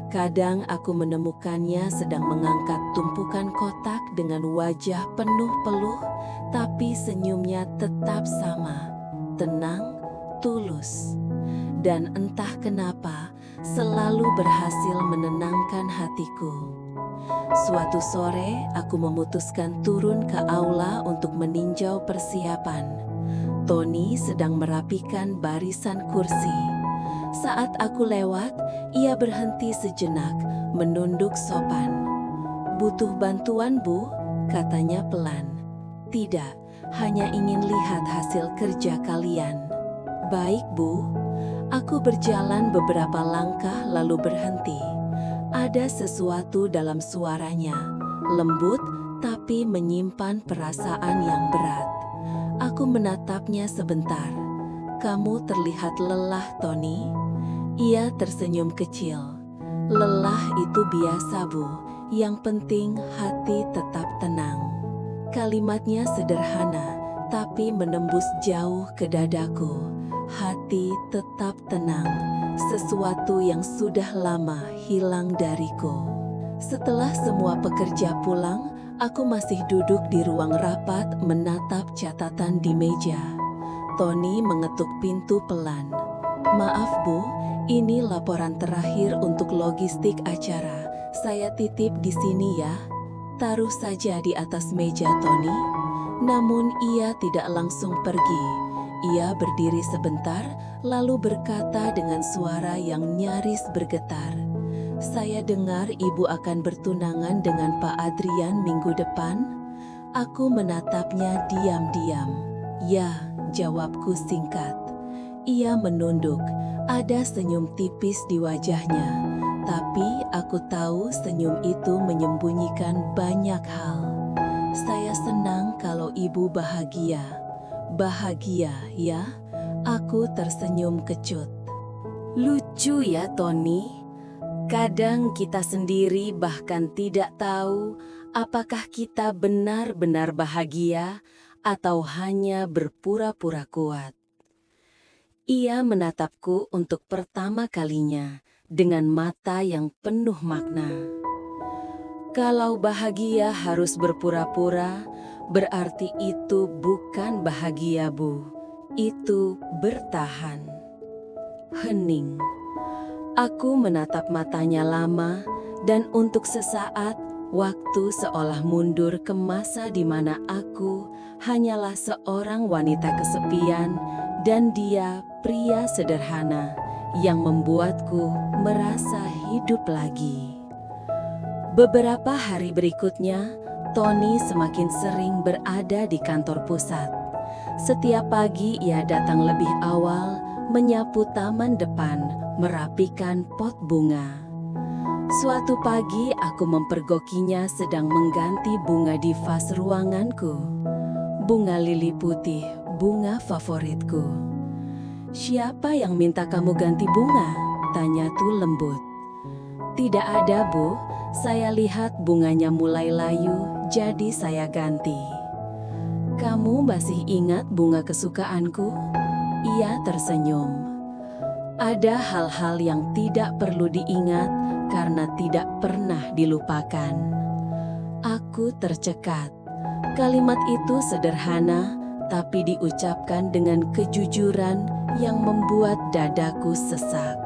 Kadang aku menemukannya sedang mengangkat tumpukan kotak dengan wajah penuh peluh, tapi senyumnya tetap sama, tenang, tulus. Dan entah kenapa, selalu berhasil menenangkan hatiku. Suatu sore, aku memutuskan turun ke aula untuk meninjau persiapan. Tony sedang merapikan barisan kursi. Saat aku lewat, ia berhenti sejenak, menunduk sopan. "Butuh bantuan, Bu?" katanya pelan. "Tidak, hanya ingin lihat hasil kerja kalian." "Baik, Bu." Aku berjalan beberapa langkah lalu berhenti. Ada sesuatu dalam suaranya, lembut tapi menyimpan perasaan yang berat. Aku menatapnya sebentar. "Kamu terlihat lelah, Tony." Ia tersenyum kecil. "Lelah itu biasa, Bu. Yang penting hati tetap tenang." Kalimatnya sederhana, tapi menembus jauh ke dadaku. Hati tetap tenang, sesuatu yang sudah lama hilang dariku. Setelah semua pekerja pulang, aku masih duduk di ruang rapat menatap catatan di meja. Tony mengetuk pintu pelan. "Maaf, Bu, ini laporan terakhir untuk logistik acara. Saya titip di sini ya." "Taruh saja di atas meja, Tony." Namun ia tidak langsung pergi. Ia berdiri sebentar, lalu berkata dengan suara yang nyaris bergetar, "Saya dengar Ibu akan bertunangan dengan Pak Adrian minggu depan?" Aku menatapnya diam-diam. "Ya," jawabku singkat. Ia menunduk, ada senyum tipis di wajahnya. Tapi aku tahu senyum itu menyembunyikan banyak hal. "Saya senang kalau Ibu bahagia." "Bahagia, ya?" Aku tersenyum kecut. Lucu ya, Tony. Kadang kita sendiri bahkan tidak tahu apakah kita benar-benar bahagia atau hanya berpura-pura kuat. Ia menatapku untuk pertama kalinya dengan mata yang penuh makna. "Kalau bahagia harus berpura-pura, berarti itu bukan bahagia, Bu. Itu bertahan." Hening. Aku menatap matanya lama, dan untuk sesaat, waktu seolah mundur ke masa di mana aku hanyalah seorang wanita kesepian, dan dia pria sederhana yang membuatku merasa hidup lagi. Beberapa hari berikutnya, Tony semakin sering berada di kantor pusat. Setiap pagi ia datang lebih awal, menyapu taman depan, merapikan pot bunga. Suatu pagi aku mempergokinya sedang mengganti bunga di vas ruanganku. Bunga lili putih, bunga favoritku. "Siapa yang minta kamu ganti bunga?" tanya tuh lembut. "Tidak ada, Bu. Saya lihat bunganya mulai layu, jadi saya ganti." "Kamu masih ingat bunga kesukaanku?" Ia tersenyum. Ada hal-hal yang tidak perlu diingat karena tidak pernah dilupakan. Aku tercekat. Kalimat itu sederhana, tapi diucapkan dengan kejujuran yang membuat dadaku sesak.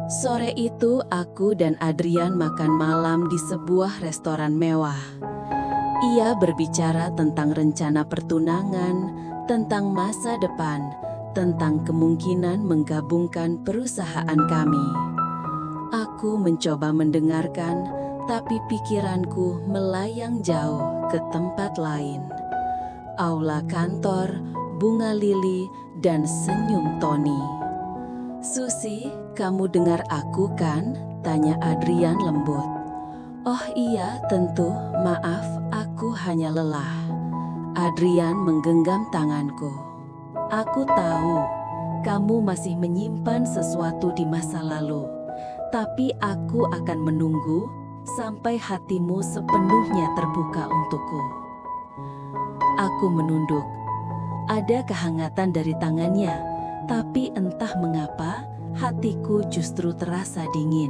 Sore itu aku dan Adrian makan malam di sebuah restoran mewah. Ia berbicara tentang rencana pertunangan, tentang masa depan, tentang kemungkinan menggabungkan perusahaan kami. Aku mencoba mendengarkan, tapi pikiranku melayang jauh ke tempat lain. Aula kantor, bunga lili, dan senyum Tony. "Susi, kamu dengar aku kan?" tanya Adrian lembut. "Oh iya, tentu. Maaf, aku hanya lelah." Adrian menggenggam tanganku. "Aku tahu, kamu masih menyimpan sesuatu di masa lalu. Tapi aku akan menunggu sampai hatimu sepenuhnya terbuka untukku." Aku menunduk. Ada kehangatan dari tangannya, tapi entah mengapa hatiku justru terasa dingin.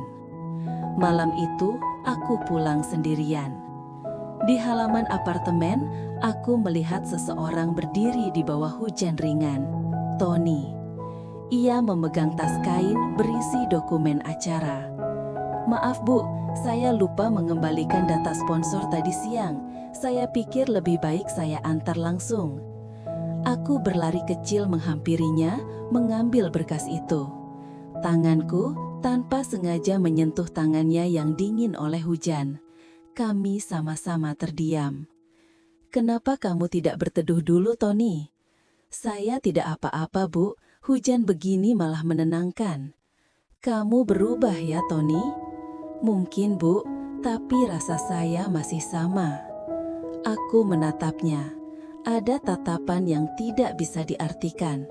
Malam itu aku pulang sendirian. Di halaman apartemen, aku melihat seseorang berdiri di bawah hujan ringan. Tony. Ia memegang tas kain berisi dokumen acara. "Maaf, Bu, saya lupa mengembalikan data sponsor tadi siang. Saya pikir lebih baik saya antar langsung." Aku berlari kecil menghampirinya, mengambil berkas itu. Tanganku tanpa sengaja menyentuh tangannya yang dingin oleh hujan. Kami sama-sama terdiam. "Kenapa kamu tidak berteduh dulu, Tony?" "Saya tidak apa-apa, Bu. Hujan begini malah menenangkan." "Kamu berubah ya, Tony?" "Mungkin, Bu, tapi rasa saya masih sama." Aku menatapnya. Ada tatapan yang tidak bisa diartikan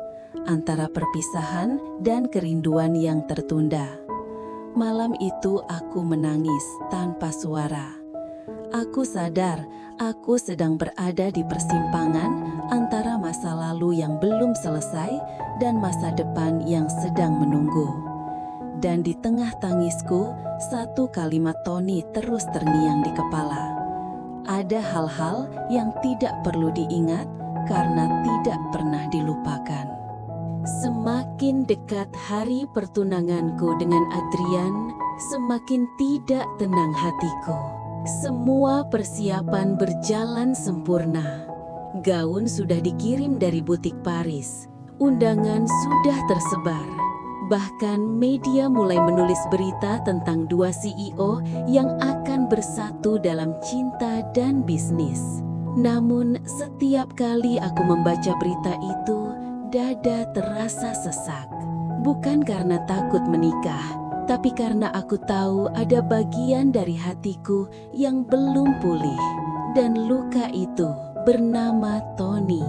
antara perpisahan dan kerinduan yang tertunda. Malam itu aku menangis tanpa suara. Aku sadar aku sedang berada di persimpangan antara masa lalu yang belum selesai dan masa depan yang sedang menunggu. Dan di tengah tangisku, satu kalimat Tony terus terngiang di kepala. Ada hal-hal yang tidak perlu diingat karena tidak pernah dilupakan. Semakin dekat hari pertunanganku dengan Adrian, semakin tidak tenang hatiku. Semua persiapan berjalan sempurna. Gaun sudah dikirim dari butik Paris. Undangan sudah tersebar. Bahkan media mulai menulis berita tentang dua CEO yang akan bersatu dalam cinta dan bisnis. Namun setiap kali aku membaca berita itu, dada terasa sesak. Bukan karena takut menikah, tapi karena aku tahu ada bagian dari hatiku yang belum pulih. Dan luka itu bernama Tony.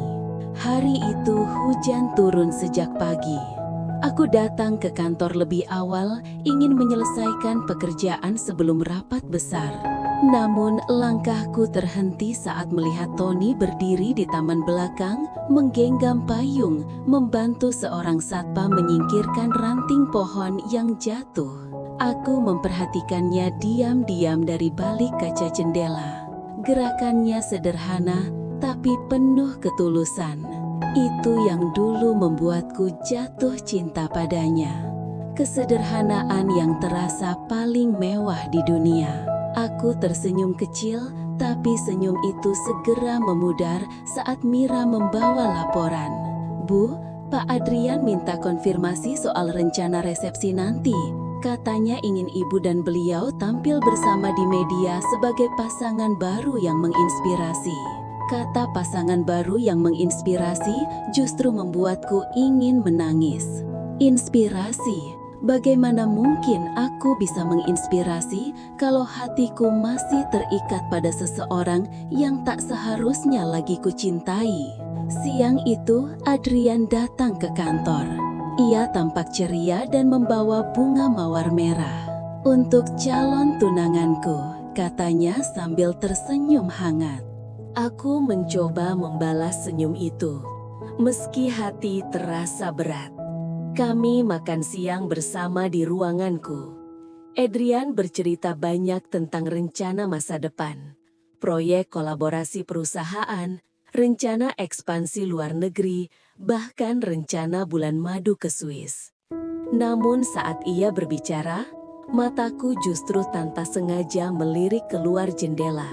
Hari itu hujan turun sejak pagi. Aku datang ke kantor lebih awal, ingin menyelesaikan pekerjaan sebelum rapat besar. Namun langkahku terhenti saat melihat Tony berdiri di taman belakang, menggenggam payung, membantu seorang satpam menyingkirkan ranting pohon yang jatuh. Aku memperhatikannya diam-diam dari balik kaca jendela. Gerakannya sederhana, tapi penuh ketulusan. Itu yang dulu membuatku jatuh cinta padanya. Kesederhanaan yang terasa paling mewah di dunia. Aku tersenyum kecil, tapi senyum itu segera memudar saat Mira membawa laporan. "Bu, Pak Adrian minta konfirmasi soal rencana resepsi nanti. Katanya ingin ibu dan beliau tampil bersama di media sebagai pasangan baru yang menginspirasi." Kata pasangan baru yang menginspirasi justru membuatku ingin menangis. Inspirasi? Bagaimana mungkin aku bisa menginspirasi kalau hatiku masih terikat pada seseorang yang tak seharusnya lagi kucintai? Siang itu, Adrian datang ke kantor. Ia tampak ceria dan membawa bunga mawar merah. "Untuk calon tunanganku," katanya sambil tersenyum hangat. Aku mencoba membalas senyum itu, meski hati terasa berat. Kami makan siang bersama di ruanganku. Adrian bercerita banyak tentang rencana masa depan, proyek kolaborasi perusahaan, rencana ekspansi luar negeri, bahkan rencana bulan madu ke Swiss. Namun saat ia berbicara, mataku justru tanpa sengaja melirik keluar jendela.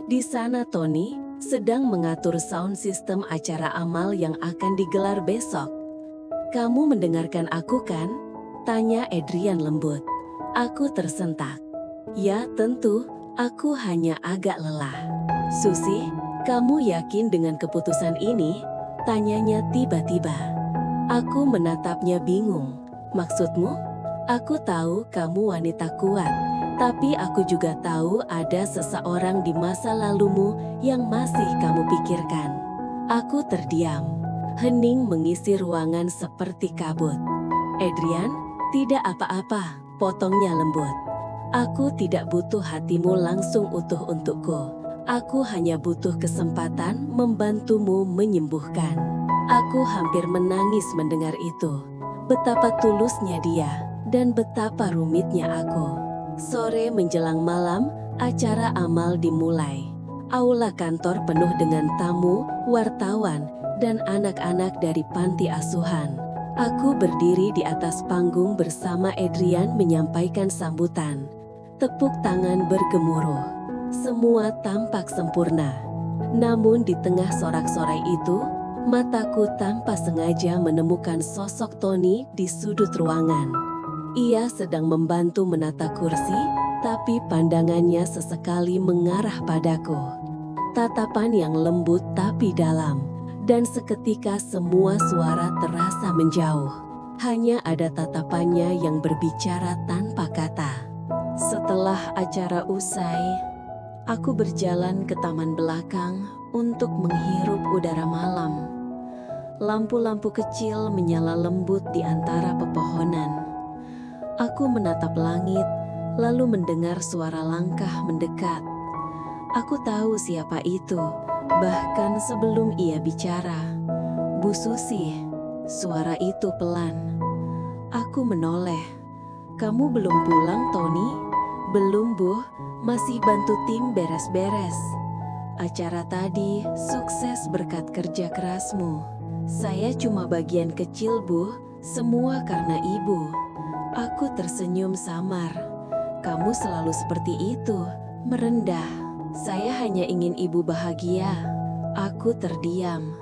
Di sana Tony sedang mengatur sound system acara amal yang akan digelar besok. "Kamu mendengarkan aku kan?" tanya Adrian lembut. Aku tersentak. "Ya tentu, aku hanya agak lelah." "Susi, kamu yakin dengan keputusan ini?" tanyanya tiba-tiba. Aku menatapnya bingung. "Maksudmu?" "Aku tahu kamu wanita kuat. Tapi aku juga tahu ada seseorang di masa lalumu yang masih kamu pikirkan." Aku terdiam. Hening mengisi ruangan seperti kabut. "Adrian, tidak apa-apa," potongnya lembut. "Aku tidak butuh hatimu langsung utuh untukku. Aku hanya butuh kesempatan membantumu menyembuhkan." Aku hampir menangis mendengar itu. Betapa tulusnya dia dan betapa rumitnya aku. Sore menjelang malam, acara amal dimulai. Aula kantor penuh dengan tamu, wartawan, dan anak-anak dari panti asuhan. Aku berdiri di atas panggung bersama Adrian menyampaikan sambutan. Tepuk tangan bergemuruh. Semua tampak sempurna. Namun di tengah sorak-sorai itu, Mataku tanpa sengaja menemukan sosok Tony di sudut ruangan. Ia sedang membantu menata kursi, tapi pandangannya sesekali mengarah padaku. Tatapan yang lembut tapi dalam, dan seketika semua suara terasa menjauh. Hanya ada tatapannya yang berbicara tanpa kata. Setelah acara usai, aku berjalan ke taman belakang untuk menghirup udara malam. Lampu-lampu kecil menyala lembut di antara pepohonan. Aku menatap langit, lalu mendengar suara langkah mendekat. Aku tahu siapa itu, bahkan sebelum ia bicara. Bu Susi, suara itu pelan. Aku menoleh. Kamu belum pulang, Tony? Belum, Bu. Masih bantu tim beres-beres. Acara tadi sukses berkat kerja kerasmu. Saya cuma bagian kecil, Bu. Semua karena Ibu. Aku tersenyum samar. Kamu selalu seperti itu, merendah. Saya hanya ingin Ibu bahagia. Aku terdiam.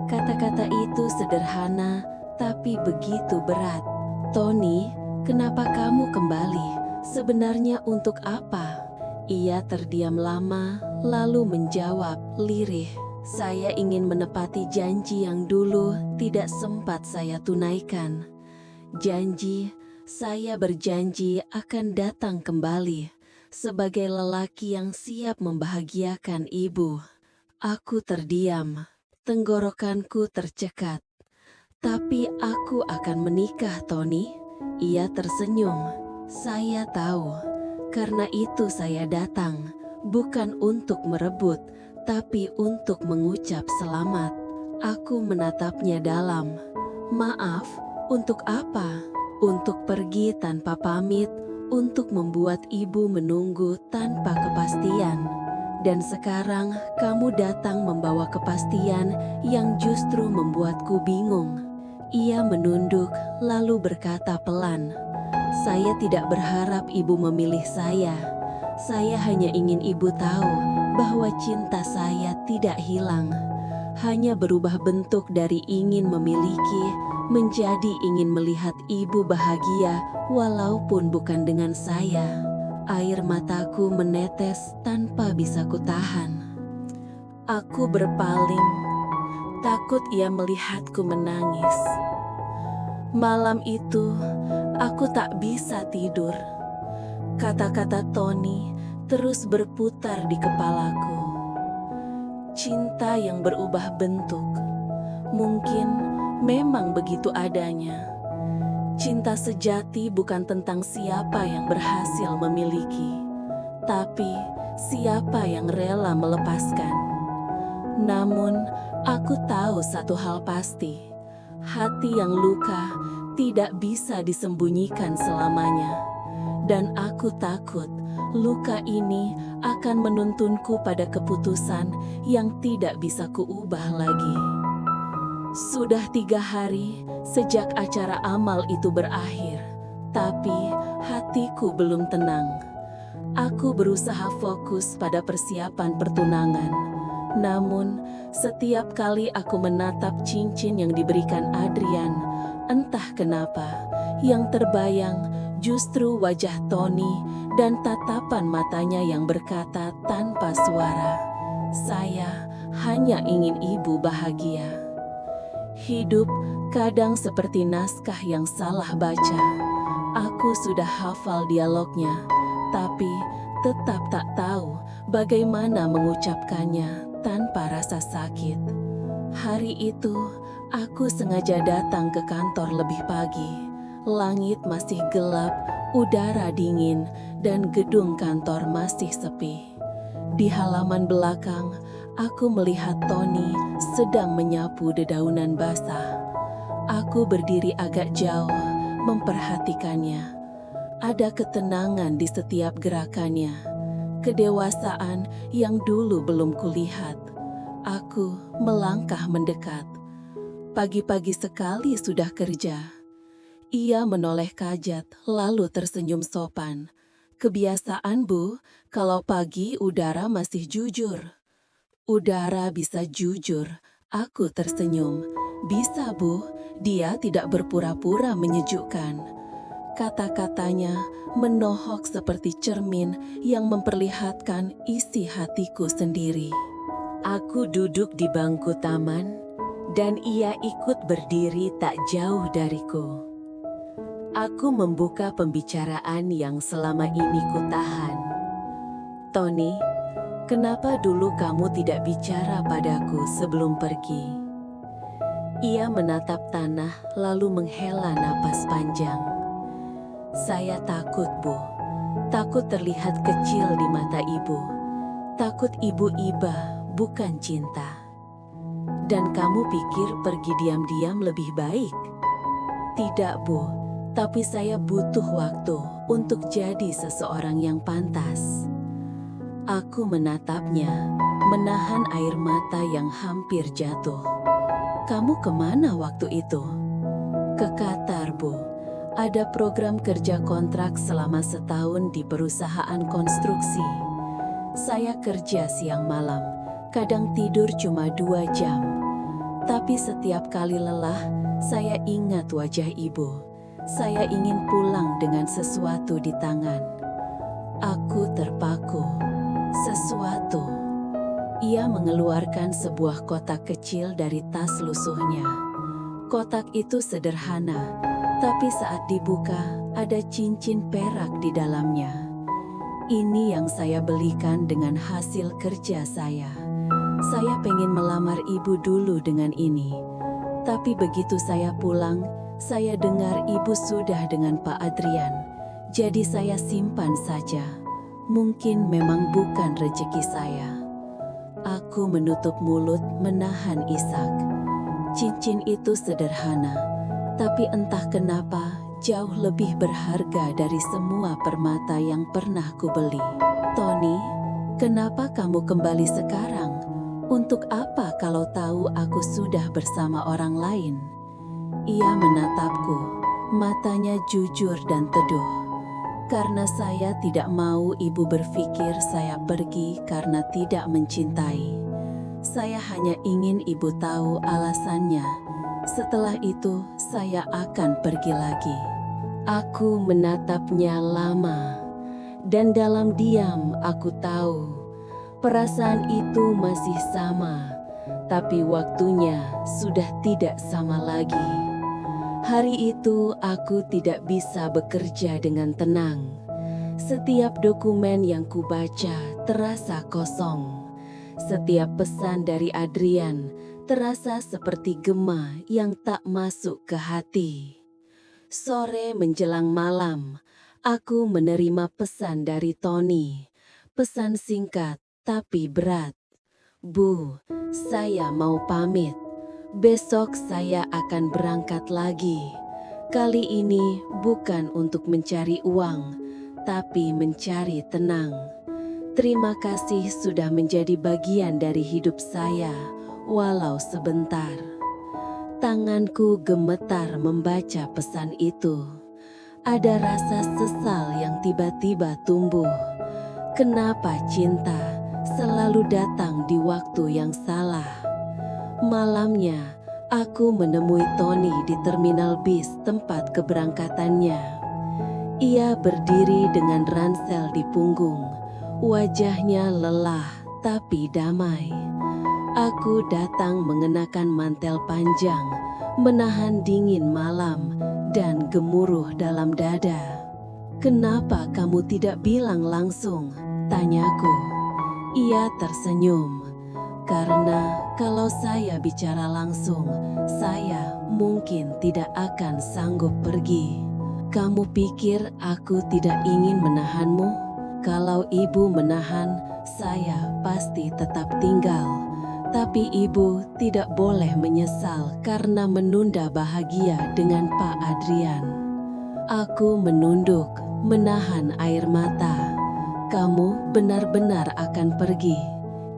Kata-kata itu sederhana, tapi begitu berat. Tony, kenapa kamu kembali? Sebenarnya untuk apa? Ia terdiam lama, lalu menjawab, lirih. Saya ingin menepati janji yang dulu tidak sempat saya tunaikan. Janji, saya berjanji akan datang kembali sebagai lelaki yang siap membahagiakan Ibu. Aku terdiam, tenggorokanku tercekat. Tapi aku akan menikah, Tony. Ia tersenyum. Saya tahu, karena itu saya datang, bukan untuk merebut, tapi untuk mengucap selamat. Aku menatapnya dalam. Maaf, untuk apa? Untuk pergi tanpa pamit, untuk membuat Ibu menunggu tanpa kepastian. Dan sekarang kamu datang membawa kepastian yang justru membuatku bingung. Ia menunduk lalu berkata pelan, saya tidak berharap Ibu memilih saya. Saya hanya ingin Ibu tahu bahwa cinta saya tidak hilang. Hanya berubah bentuk dari ingin memiliki menjadi ingin melihat Ibu bahagia walaupun bukan dengan saya. Air mataku menetes tanpa bisa kutahan. Aku berpaling, takut ia melihatku menangis. Malam itu, aku tak bisa tidur. Kata-kata Tony terus berputar di kepalaku. Cinta yang berubah bentuk, mungkin memang begitu adanya. Cinta sejati bukan tentang siapa yang berhasil memiliki, tapi siapa yang rela melepaskan. Namun, aku tahu satu hal pasti, hati yang luka tidak bisa disembunyikan selamanya. Dan aku takut luka ini akan menuntunku pada keputusan yang tidak bisa kuubah lagi. Sudah 3 hari sejak acara amal itu berakhir, tapi hatiku belum tenang. Aku berusaha fokus pada persiapan pertunangan. Namun, setiap kali aku menatap cincin yang diberikan Adrian, entah kenapa, yang terbayang justru wajah Tony dan tatapan matanya yang berkata tanpa suara, "Saya hanya ingin Ibu bahagia." Hidup kadang seperti naskah yang salah baca. Aku sudah hafal dialognya, tapi tetap tak tahu bagaimana mengucapkannya tanpa rasa sakit. Hari itu, aku sengaja datang ke kantor lebih pagi. Langit masih gelap, udara dingin, dan gedung kantor masih sepi. Di halaman belakang, aku melihat Tony sedang menyapu dedaunan basah. Aku berdiri agak jauh, memperhatikannya. Ada ketenangan di setiap gerakannya, kedewasaan yang dulu belum kulihat. Aku melangkah mendekat. Pagi-pagi sekali sudah kerja. Ia menoleh kajat, lalu tersenyum sopan. Kebiasaan, Bu, kalau pagi udara masih jujur. Udara bisa jujur, Aku tersenyum. Bisa, Bu. Dia tidak berpura-pura menyejukkan. Kata-katanya menohok seperti cermin yang memperlihatkan isi hatiku sendiri. Aku duduk di bangku taman, dan ia ikut berdiri tak jauh dariku. Aku membuka pembicaraan yang selama ini kutahan. Tony, kenapa dulu kamu tidak bicara padaku sebelum pergi? Ia menatap tanah lalu menghela napas panjang. Saya takut, Bu. Takut terlihat kecil di mata ibu. Takut ibu iba, bukan cinta. Dan kamu pikir pergi diam-diam lebih baik? Tidak, Bu. Tapi saya butuh waktu untuk jadi seseorang yang pantas. Aku menatapnya, menahan air mata yang hampir jatuh. Kamu kemana waktu itu? Ke Qatar, Bu. Ada program kerja kontrak selama setahun di perusahaan konstruksi. Saya kerja siang malam, kadang tidur cuma 2 jam. Tapi setiap kali lelah, saya ingat wajah ibu. Saya ingin pulang dengan sesuatu di tangan. Aku terpaku. Sesuatu. Ia mengeluarkan sebuah kotak kecil dari tas lusuhnya. Kotak itu sederhana, tapi saat dibuka ada cincin perak di dalamnya. Ini yang saya belikan dengan hasil kerja saya. Saya pengen melamar ibu dulu dengan ini. Tapi begitu saya pulang, saya dengar ibu sudah dengan Pak Adrian. Jadi saya simpan saja. Mungkin memang bukan rezeki saya. Aku menutup mulut menahan isak. Cincin itu sederhana, tapi entah kenapa jauh lebih berharga dari semua permata yang pernah kubeli. Tony, kenapa kamu kembali sekarang? Untuk apa kalau tahu aku sudah bersama orang lain? Ia menatapku, matanya jujur dan teduh. Karena saya tidak mau ibu berpikir saya pergi karena tidak mencintai. Saya hanya ingin ibu tahu alasannya. Setelah itu, saya akan pergi lagi. Aku menatapnya lama, dan dalam diam aku tahu perasaan itu masih sama, tapi waktunya sudah tidak sama lagi. Hari itu aku tidak bisa bekerja dengan tenang. Setiap dokumen yang kubaca terasa kosong. Setiap pesan dari Adrian terasa seperti gema yang tak masuk ke hati. Sore menjelang malam, aku menerima pesan dari Tony. Pesan singkat tapi berat. Bu, saya mau pamit. Besok saya akan berangkat lagi. Kali ini bukan untuk mencari uang, tapi mencari tenang. Terima kasih sudah menjadi bagian dari hidup saya, walau sebentar. Tanganku gemetar membaca pesan itu. Ada rasa sesal yang tiba-tiba tumbuh. Kenapa cinta selalu datang di waktu yang salah? Malamnya, aku menemui Tony di terminal bis tempat keberangkatannya. Ia berdiri dengan ransel di punggung, wajahnya lelah tapi damai. Aku datang mengenakan mantel panjang, menahan dingin malam dan gemuruh dalam dada. "Kenapa kamu tidak bilang langsung?" tanyaku. Ia tersenyum. Karena kalau saya bicara langsung, saya mungkin tidak akan sanggup pergi. Kamu pikir aku tidak ingin menahanmu? Kalau ibu menahan, saya pasti tetap tinggal. Tapi ibu tidak boleh menyesal karena menunda bahagia dengan Pak Adrian. Aku menunduk, menahan air mata. Kamu benar-benar akan pergi?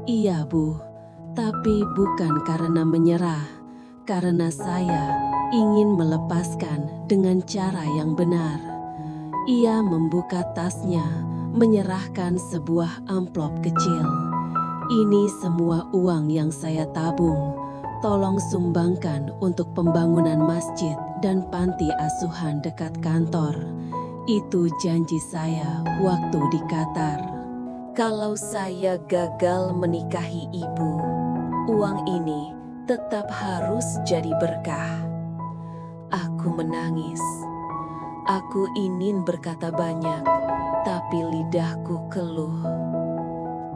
Iya, Bu. Tapi bukan karena menyerah, karena saya ingin melepaskan dengan cara yang benar. Ia membuka tasnya, menyerahkan sebuah amplop kecil. Ini semua uang yang saya tabung, Tolong sumbangkan untuk pembangunan masjid dan panti asuhan dekat kantor. Itu janji saya waktu di Qatar. Kalau saya gagal menikahi ibu, uang ini tetap harus jadi berkah. Aku menangis. Aku ingin berkata banyak, tapi lidahku keluh.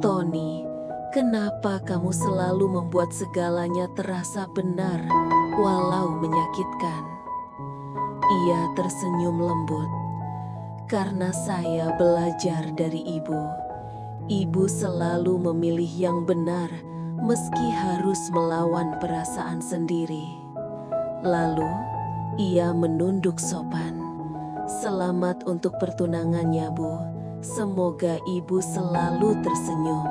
Tony, kenapa kamu selalu membuat segalanya terasa benar walau menyakitkan? Ia tersenyum lembut. Karena saya belajar dari ibu. Ibu selalu memilih yang benar meski harus melawan perasaan sendiri. Lalu, ia menunduk sopan. Selamat untuk pertunangannya, Bu. Semoga ibu selalu tersenyum.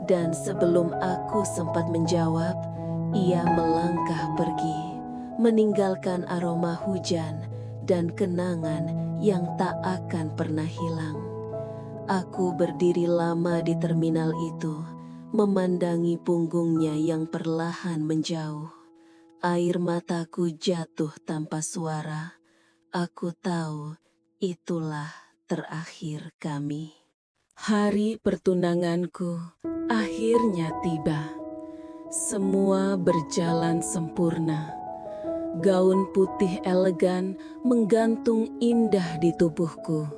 Dan sebelum aku sempat menjawab, ia melangkah pergi, meninggalkan aroma hujan dan kenangan yang tak akan pernah hilang. Aku berdiri lama di terminal itu, memandangi punggungnya yang perlahan menjauh. Air mataku jatuh tanpa suara. Aku tahu itulah terakhir kami. Hari pertunanganku akhirnya tiba. Semua berjalan sempurna. Gaun putih elegan menggantung indah di tubuhku.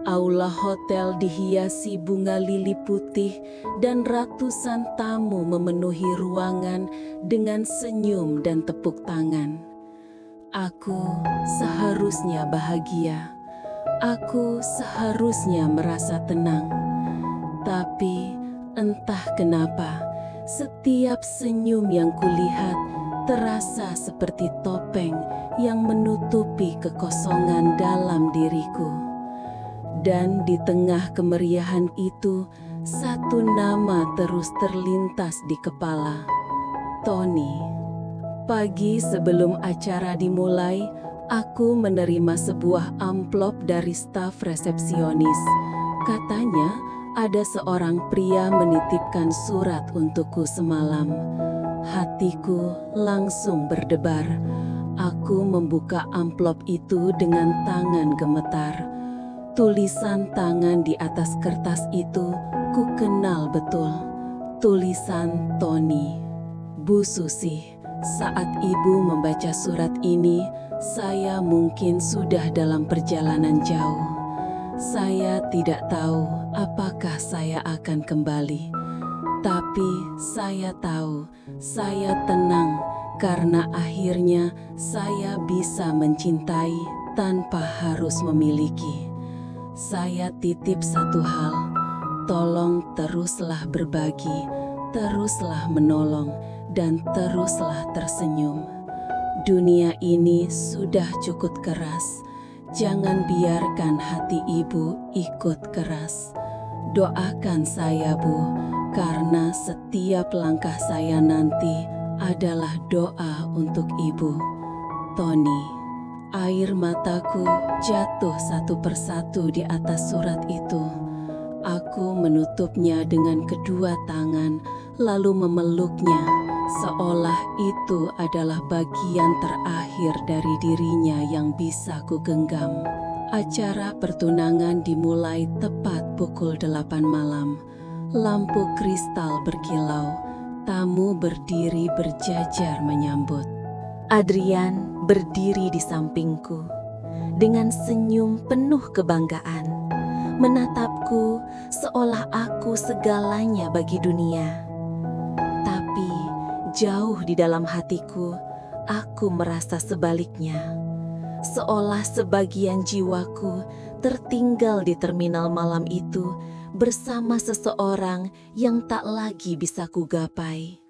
Aula hotel dihiasi bunga lili putih dan ratusan tamu memenuhi ruangan dengan senyum dan tepuk tangan. Aku seharusnya bahagia. Aku seharusnya merasa tenang. Tapi entah kenapa, setiap senyum yang kulihat terasa seperti topeng yang menutupi kekosongan dalam diriku. Dan di tengah kemeriahan itu, satu nama terus terlintas di kepala. Tony. Pagi sebelum acara dimulai, aku menerima sebuah amplop dari staf resepsionis. Katanya, ada seorang pria menitipkan surat untukku semalam. Hatiku langsung berdebar. Aku membuka amplop itu dengan tangan gemetar. Tulisan tangan di atas kertas itu ku kenal betul. Tulisan Tony. Bu Susi. Saat ibu membaca surat ini, saya mungkin sudah dalam perjalanan jauh. Saya tidak tahu apakah saya akan kembali. Tapi saya tahu, saya tenang karena akhirnya saya bisa mencintai tanpa harus memiliki. Saya titip satu hal, tolong teruslah berbagi, teruslah menolong, dan teruslah tersenyum. Dunia ini sudah cukup keras. Jangan biarkan hati ibu ikut keras. Doakan saya, Bu, karena setiap langkah saya nanti adalah doa untuk ibu. Tony. Air mataku jatuh satu persatu di atas surat itu. Aku menutupnya dengan kedua tangan, lalu memeluknya. Seolah itu adalah bagian terakhir dari dirinya yang bisa kugenggam. Acara pertunangan dimulai tepat pukul 8 malam. Lampu kristal berkilau, tamu berdiri berjajar menyambut. Adrian berdiri di sampingku, dengan senyum penuh kebanggaan, menatapku seolah aku segalanya bagi dunia. Tapi jauh di dalam hatiku, aku merasa sebaliknya. Seolah sebagian jiwaku tertinggal di terminal malam itu bersama seseorang yang tak lagi bisa kugapai.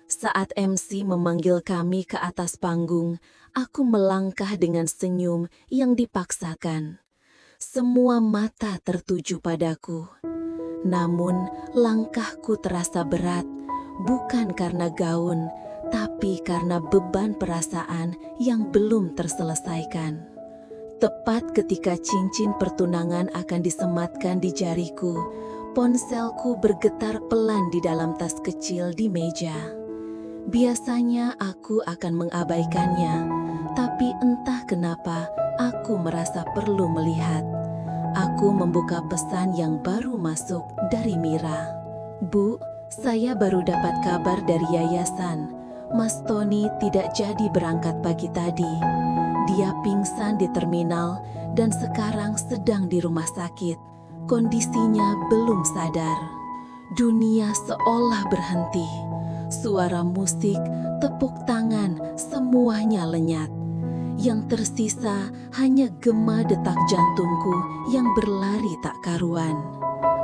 Saat MC memanggil kami ke atas panggung, aku melangkah dengan senyum yang dipaksakan. Semua mata tertuju padaku. Namun langkahku terasa berat, bukan karena gaun, tapi karena beban perasaan yang belum terselesaikan. Tepat ketika cincin pertunangan akan disematkan di jariku, ponselku bergetar pelan di dalam tas kecil di meja. Biasanya aku akan mengabaikannya, tapi entah kenapa aku merasa perlu melihat. Aku membuka pesan yang baru masuk dari Mira. Bu, saya baru dapat kabar dari yayasan. Mas Tony tidak jadi berangkat pagi tadi. Dia pingsan di terminal dan sekarang sedang di rumah sakit. Kondisinya belum sadar. Dunia seolah berhenti. Suara musik, tepuk tangan, semuanya lenyat. Yang tersisa hanya gema detak jantungku yang berlari tak karuan.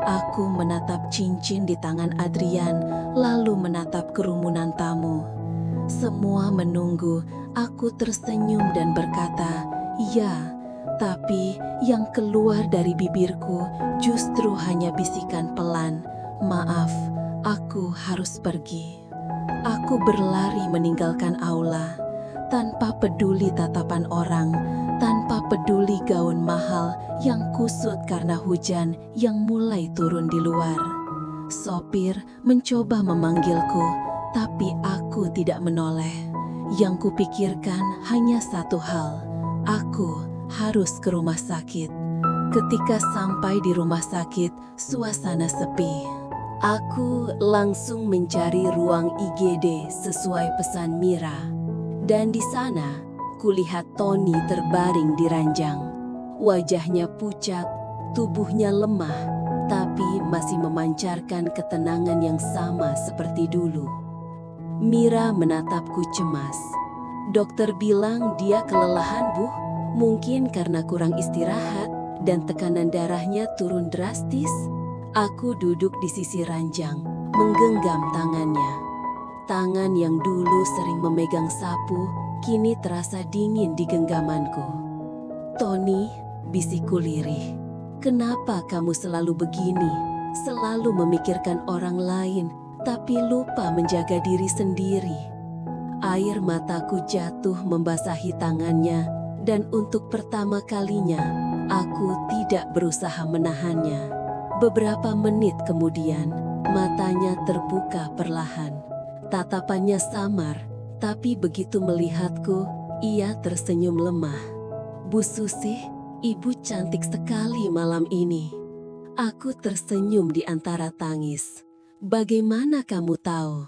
Aku menatap cincin di tangan Adrian, lalu menatap kerumunan tamu. Semua menunggu, aku tersenyum dan berkata, "Ya," tapi yang keluar dari bibirku justru hanya bisikan pelan, "Maaf, aku harus pergi." Aku berlari meninggalkan aula, tanpa peduli tatapan orang, tanpa peduli gaun mahal yang kusut karena hujan yang mulai turun di luar. Sopir mencoba memanggilku, tapi aku tidak menoleh. Yang kupikirkan hanya satu hal, aku harus ke rumah sakit. Ketika sampai di rumah sakit, suasana sepi. Aku langsung mencari ruang IGD sesuai pesan Mira. Dan di sana, kulihat Tony terbaring di ranjang. Wajahnya pucat, tubuhnya lemah, tapi masih memancarkan ketenangan yang sama seperti dulu. Mira menatapku cemas. Dokter bilang dia kelelahan, Bu. Mungkin karena kurang istirahat dan tekanan darahnya turun drastis. Aku duduk di sisi ranjang, menggenggam tangannya. Tangan yang dulu sering memegang sapu, kini terasa dingin di genggamanku. "Tony," bisikku lirih, "kenapa kamu selalu begini? Selalu memikirkan orang lain, tapi lupa menjaga diri sendiri." Air mataku jatuh membasahi tangannya, dan untuk pertama kalinya, aku tidak berusaha menahannya. Beberapa menit kemudian, matanya terbuka perlahan. Tatapannya samar, tapi begitu melihatku, ia tersenyum lemah. "Bu Susih, Ibu cantik sekali malam ini." Aku tersenyum di antara tangis. "Bagaimana kamu tahu?"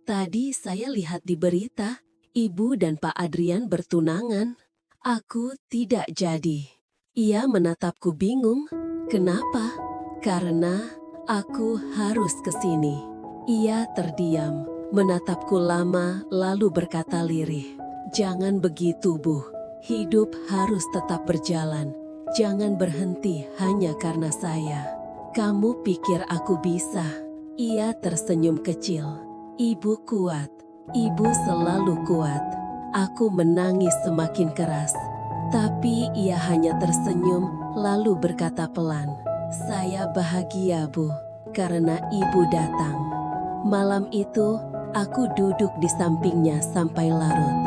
"Tadi saya lihat di berita, Ibu dan Pak Adrian bertunangan." Aku tidak jadi. Ia menatapku bingung. "Kenapa?" "Karena aku harus ke sini." Ia terdiam, menatapku lama, lalu berkata lirih, "Jangan begitu, Bu. Hidup harus tetap berjalan. Jangan berhenti hanya karena saya." "Kamu pikir aku bisa?" Ia tersenyum kecil. "Ibu kuat. Ibu selalu kuat." Aku menangis semakin keras. Tapi ia hanya tersenyum, lalu berkata pelan, "Saya bahagia, Bu, karena Ibu datang." Malam itu, aku duduk di sampingnya sampai larut.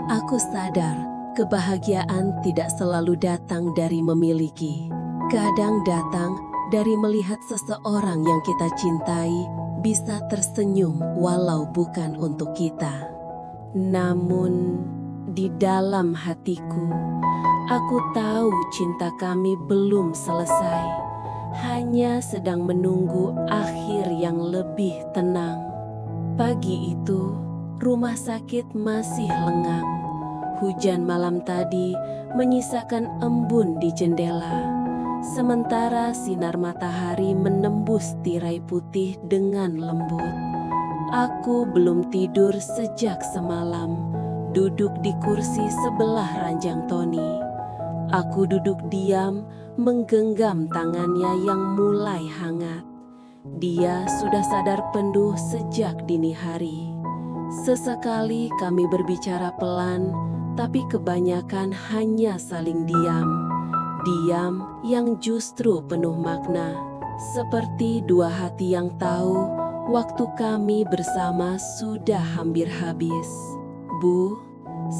Aku sadar, kebahagiaan tidak selalu datang dari memiliki. Kadang datang dari melihat seseorang yang kita cintai bisa tersenyum walau bukan untuk kita. Namun, di dalam hatiku, aku tahu cinta kami belum selesai. Hanya sedang menunggu akhir yang lebih tenang. Pagi itu, rumah sakit masih lengang. Hujan malam tadi menyisakan embun di jendela. Sementara sinar matahari menembus tirai putih dengan lembut. Aku belum tidur sejak semalam, duduk di kursi sebelah ranjang Tony. Aku duduk diam, menggenggam tangannya yang mulai hangat. Dia sudah sadar penuh sejak dini hari. Sesekali kami berbicara pelan, tapi kebanyakan hanya saling diam. Diam yang justru penuh makna, seperti dua hati yang tahu waktu kami bersama sudah hampir habis. "Bu,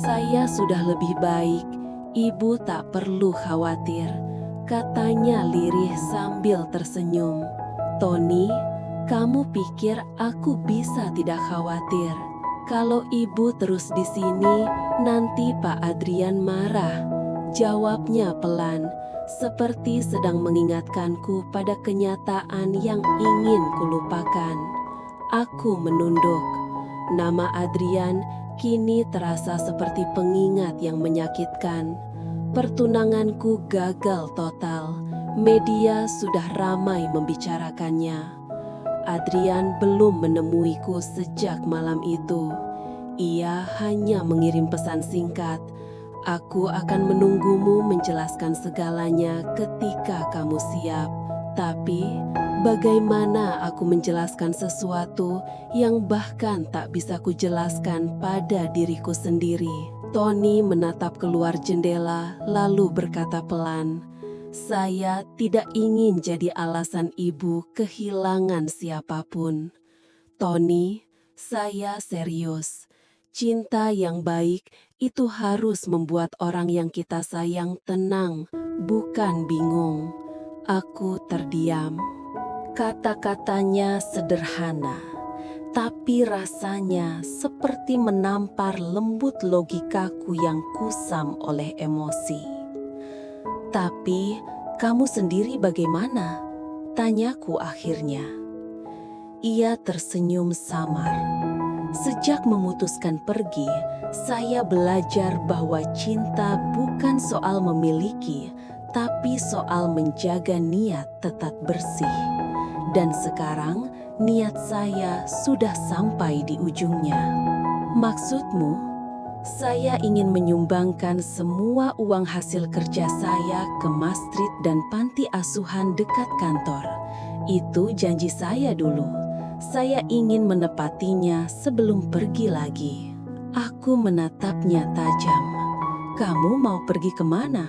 saya sudah lebih baik. Ibu tak perlu khawatir," katanya lirih sambil tersenyum. "Tony, kamu pikir aku bisa tidak khawatir? Kalau ibu terus di sini, nanti Pak Adrian marah. Jawabnya pelan, seperti sedang mengingatkanku pada kenyataan yang ingin kulupakan. Aku menunduk. Nama Adrian kini terasa seperti pengingat yang menyakitkan. Pertunanganku gagal total. Media sudah ramai membicarakannya. Adrian belum menemuiku sejak malam itu. Ia hanya mengirim pesan singkat, "Aku akan menunggumu menjelaskan segalanya ketika kamu siap." Tapi, bagaimana aku menjelaskan sesuatu yang bahkan tak bisa kujelaskan pada diriku sendiri? Tony menatap keluar jendela lalu berkata pelan, "Saya tidak ingin jadi alasan ibu kehilangan siapapun. Tony, saya serius. Cinta yang baik itu harus membuat orang yang kita sayang tenang, bukan bingung." Aku terdiam. Kata-katanya sederhana, tapi rasanya seperti menampar lembut logikaku yang kusam oleh emosi. "Tapi, kamu sendiri bagaimana?" tanyaku akhirnya. Ia tersenyum samar. "Sejak memutuskan pergi, saya belajar bahwa cinta bukan soal memiliki, tapi soal menjaga niat tetap bersih. Dan sekarang, niat saya sudah sampai di ujungnya." "Maksudmu?" "Saya ingin menyumbangkan semua uang hasil kerja saya ke masjid dan panti asuhan dekat kantor. Itu janji saya dulu. Saya ingin menepatinya sebelum pergi lagi." Aku menatapnya tajam. "Kamu mau pergi kemana?"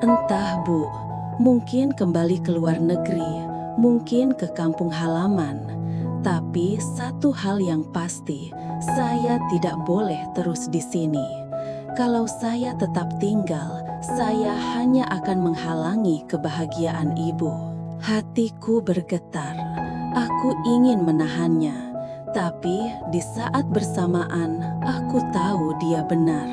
"Entah, Bu. Mungkin kembali ke luar negeri. Mungkin ke kampung halaman. Tapi satu hal yang pasti, saya tidak boleh terus di sini. Kalau saya tetap tinggal, saya hanya akan menghalangi kebahagiaan ibu." Hatiku bergetar. Aku ingin menahannya, tapi di saat bersamaan aku tahu dia benar.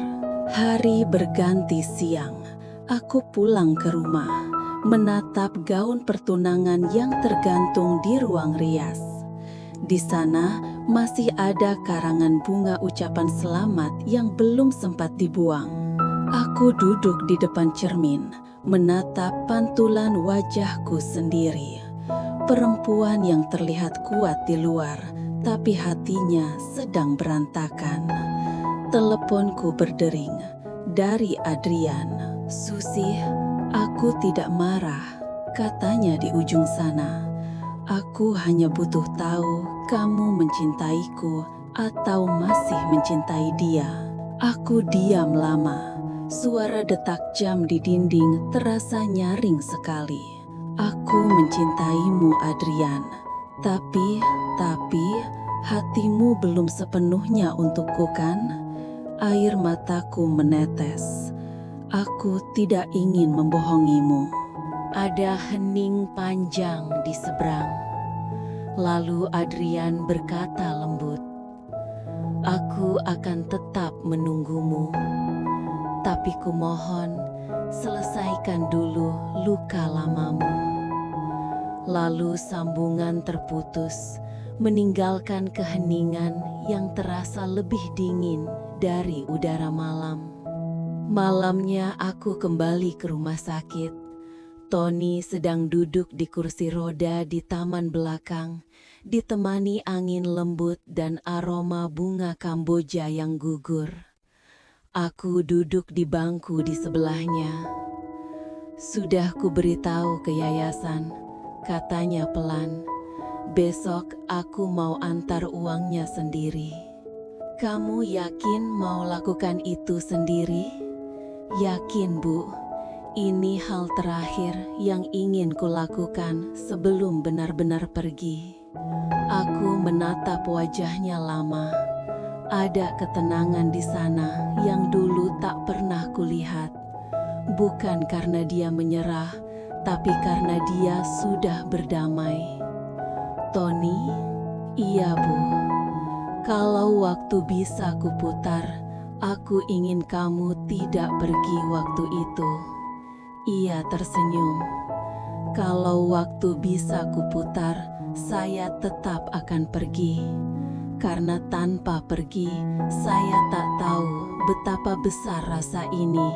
Hari berganti siang. Aku pulang ke rumah, menatap gaun pertunangan yang tergantung di ruang rias. Di sana masih ada karangan bunga ucapan selamat yang belum sempat dibuang. Aku duduk di depan cermin, menatap pantulan wajahku sendiri. Perempuan yang terlihat kuat di luar, tapi hatinya sedang berantakan. Teleponku berdering dari Adrian. "Susi, aku tidak marah," katanya di ujung sana. "Aku hanya butuh tahu kamu mencintaiku atau masih mencintai dia." Aku diam lama. Suara detak jam di dinding terasa nyaring sekali. "Aku mencintaimu, Adrian. Tapi, hatimu belum sepenuhnya untukku kan?" Air mataku menetes. Aku tidak ingin membohongimu. Ada hening panjang di seberang. Lalu Adrian berkata lembut, "Aku akan tetap menunggumu. Tapi kumohon, selesaikan dulu luka lamamu." Lalu sambungan terputus, meninggalkan keheningan yang terasa lebih dingin dari udara malam. Malamnya aku kembali ke rumah sakit. Tony sedang duduk di kursi roda di taman belakang, ditemani angin lembut dan aroma bunga Kamboja yang gugur. Aku duduk di bangku di sebelahnya. "Sudah kuberitahu ke yayasan," katanya pelan. "Besok aku mau antar uangnya sendiri." "Kamu yakin mau lakukan itu sendiri?" "Yakin, Bu. Ini hal terakhir yang ingin kulakukan sebelum benar-benar pergi." Aku menatap wajahnya lama. Ada ketenangan di sana yang dulu tak pernah kulihat. Bukan karena dia menyerah, tapi karena dia sudah berdamai. "Tony?" "Iya, Bu." Kalau waktu bisa kuputar, aku ingin kamu tidak pergi waktu itu. Ia tersenyum. Kalau waktu bisa kuputar, saya tetap akan pergi. Karena tanpa pergi, saya tak tahu betapa besar rasa ini.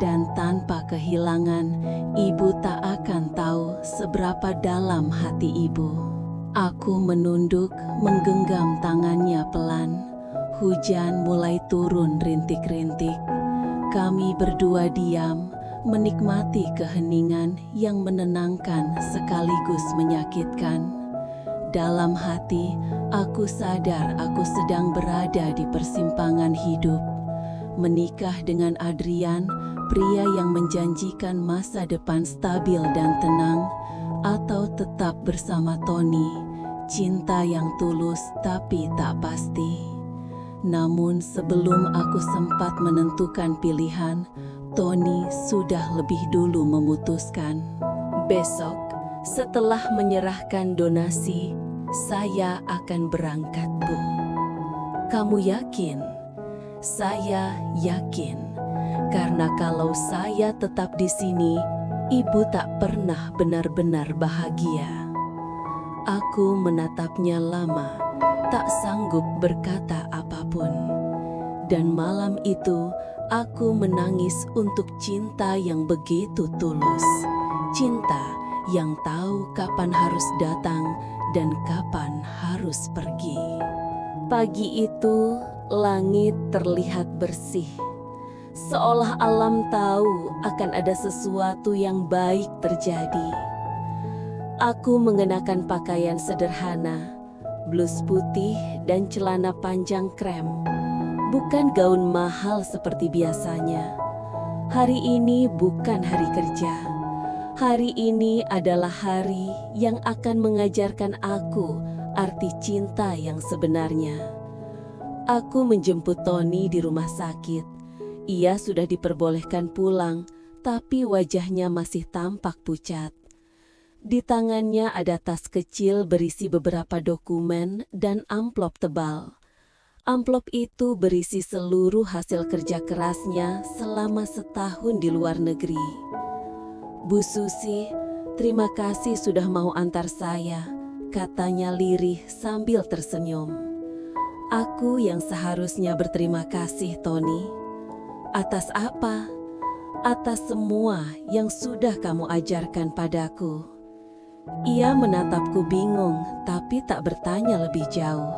Dan tanpa kehilangan, ibu tak akan tahu seberapa dalam hati ibu. Aku menunduk, menggenggam tangannya pelan. Hujan mulai turun rintik-rintik. Kami berdua diam, menikmati keheningan yang menenangkan sekaligus menyakitkan. Dalam hati, aku sadar aku sedang berada di persimpangan hidup. Menikah dengan Adrian, pria yang menjanjikan masa depan stabil dan tenang, atau tetap bersama Tony, cinta yang tulus tapi tak pasti. Namun sebelum aku sempat menentukan pilihan, Tony sudah lebih dulu memutuskan. Besok, setelah menyerahkan donasi, saya akan berangkat, Bu. Kamu yakin? Saya yakin. Karena kalau saya tetap di sini, ibu tak pernah benar-benar bahagia. Aku menatapnya lama, tak sanggup berkata apapun. Dan malam itu, aku menangis untuk cinta yang begitu tulus. Cinta yang tahu kapan harus datang dan kapan harus pergi. Pagi itu, langit terlihat bersih. Seolah alam tahu akan ada sesuatu yang baik terjadi. Aku mengenakan pakaian sederhana, blus putih dan celana panjang krem. Bukan gaun mahal seperti biasanya. Hari ini bukan hari kerja. Hari ini adalah hari yang akan mengajarkan aku arti cinta yang sebenarnya. Aku menjemput Tony di rumah sakit. Ia sudah diperbolehkan pulang, tapi wajahnya masih tampak pucat. Di tangannya ada tas kecil berisi beberapa dokumen dan amplop tebal. Amplop itu berisi seluruh hasil kerja kerasnya selama setahun di luar negeri. Bu Susi, terima kasih sudah mau antar saya, katanya lirih sambil tersenyum. Aku yang seharusnya berterima kasih, Tony. Atas apa? Atas semua yang sudah kamu ajarkan padaku. Ia menatapku bingung, tapi tak bertanya lebih jauh.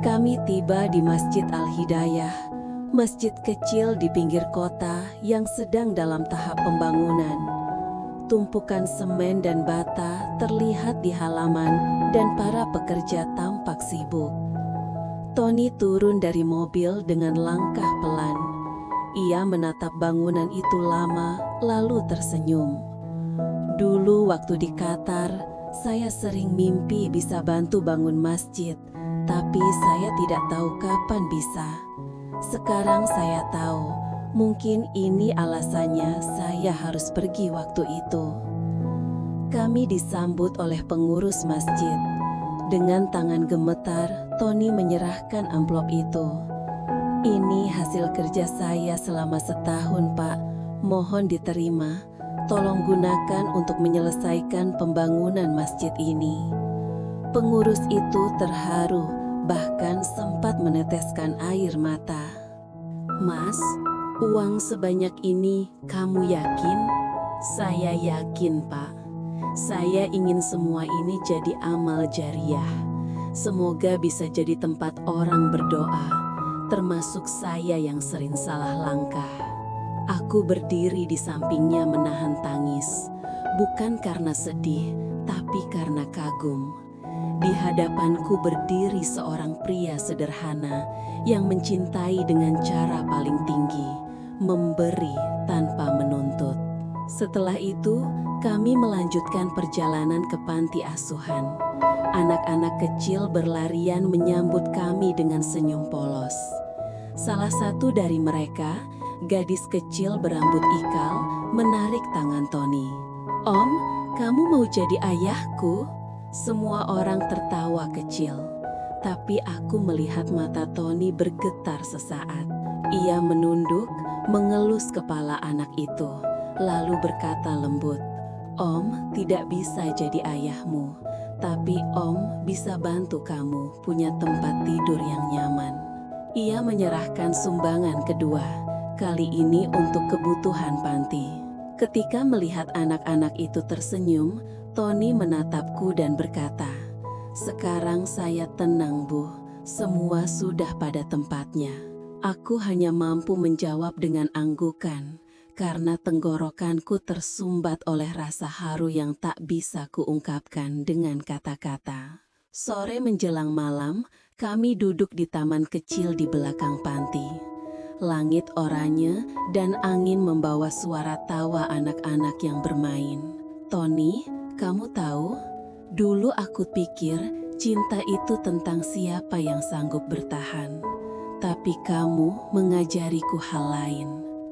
Kami tiba di Masjid Al-Hidayah, masjid kecil di pinggir kota yang sedang dalam tahap pembangunan. Tumpukan semen dan bata terlihat di halaman dan para pekerja tampak sibuk. Tony turun dari mobil dengan langkah pelan. Ia menatap bangunan itu lama, lalu tersenyum. Dulu waktu di Qatar, saya sering mimpi bisa bantu bangun masjid, tapi saya tidak tahu kapan bisa. Sekarang saya tahu, mungkin ini alasannya saya harus pergi waktu itu. Kami disambut oleh pengurus masjid. Dengan tangan gemetar, Tony menyerahkan amplop itu. Ini hasil kerja saya selama setahun, Pak. Mohon diterima. Tolong gunakan untuk menyelesaikan pembangunan masjid ini. Pengurus itu terharu, bahkan sempat meneteskan air mata. Mas, uang sebanyak ini kamu yakin? Saya yakin, Pak. Saya ingin semua ini jadi amal jariah. Semoga bisa jadi tempat orang berdoa, termasuk saya yang sering salah langkah. Aku berdiri di sampingnya menahan tangis, bukan karena sedih, tapi karena kagum. Di hadapanku berdiri seorang pria sederhana yang mencintai dengan cara paling tinggi, memberi tanpa menuntut. Setelah itu, kami melanjutkan perjalanan ke panti asuhan. Anak-anak kecil berlarian menyambut kami dengan senyum polos. Salah satu dari mereka, gadis kecil berambut ikal, menarik tangan Tony. Om, kamu mau jadi ayahku? Semua orang tertawa kecil. Tapi aku melihat mata Tony bergetar sesaat. Ia menunduk, mengelus kepala anak itu, lalu berkata lembut, "Om tidak bisa jadi ayahmu, tapi Om bisa bantu kamu punya tempat tidur yang nyaman." Ia menyerahkan sumbangan kedua, kali ini untuk kebutuhan panti. Ketika melihat anak-anak itu tersenyum, Tony menatapku dan berkata, "Sekarang saya tenang, Bu. Semua sudah pada tempatnya." Aku hanya mampu menjawab dengan anggukan, karena tenggorokanku tersumbat oleh rasa haru yang tak bisa kuungkapkan dengan kata-kata. Sore menjelang malam, kami duduk di taman kecil di belakang panti. Langit oranye dan angin membawa suara tawa anak-anak yang bermain. "Tony, kamu tahu? Dulu aku pikir cinta itu tentang siapa yang sanggup bertahan. Tapi kamu mengajariku hal lain."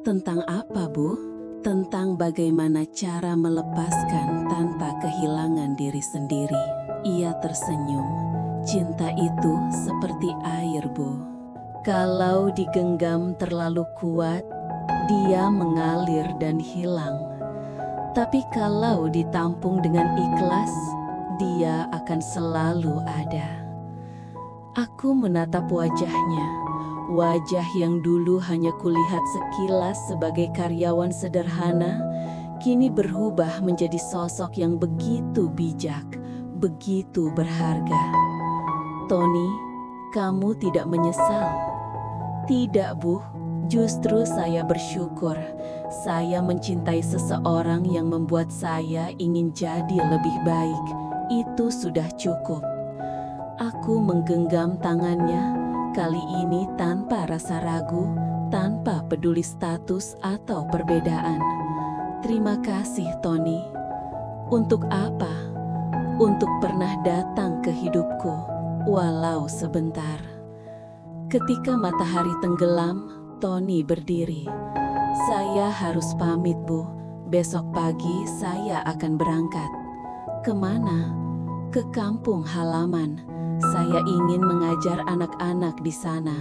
"Tentang apa, Bu?" "Tentang bagaimana cara melepaskan tanpa kehilangan diri sendiri." Ia tersenyum. "Cinta itu seperti air, Bu. Kalau digenggam terlalu kuat, dia mengalir dan hilang. Tapi kalau ditampung dengan ikhlas, dia akan selalu ada." Aku menatap wajahnya, wajah yang dulu hanya kulihat sekilas sebagai karyawan sederhana, kini berubah menjadi sosok yang begitu bijak, begitu berharga. "Tony, kamu tidak menyesal?" "Tidak, Bu. Justru saya bersyukur. Saya mencintai seseorang yang membuat saya ingin jadi lebih baik. Itu sudah cukup." Aku menggenggam tangannya, kali ini tanpa rasa ragu, tanpa peduli status atau perbedaan. "Terima kasih, Tony." "Untuk apa?" "Untuk pernah datang ke hidupku, walau sebentar." Ketika matahari tenggelam, Tony berdiri. "Saya harus pamit, Bu. Besok pagi saya akan berangkat." "Kemana?" "Ke kampung halaman. Saya ingin mengajar anak-anak di sana.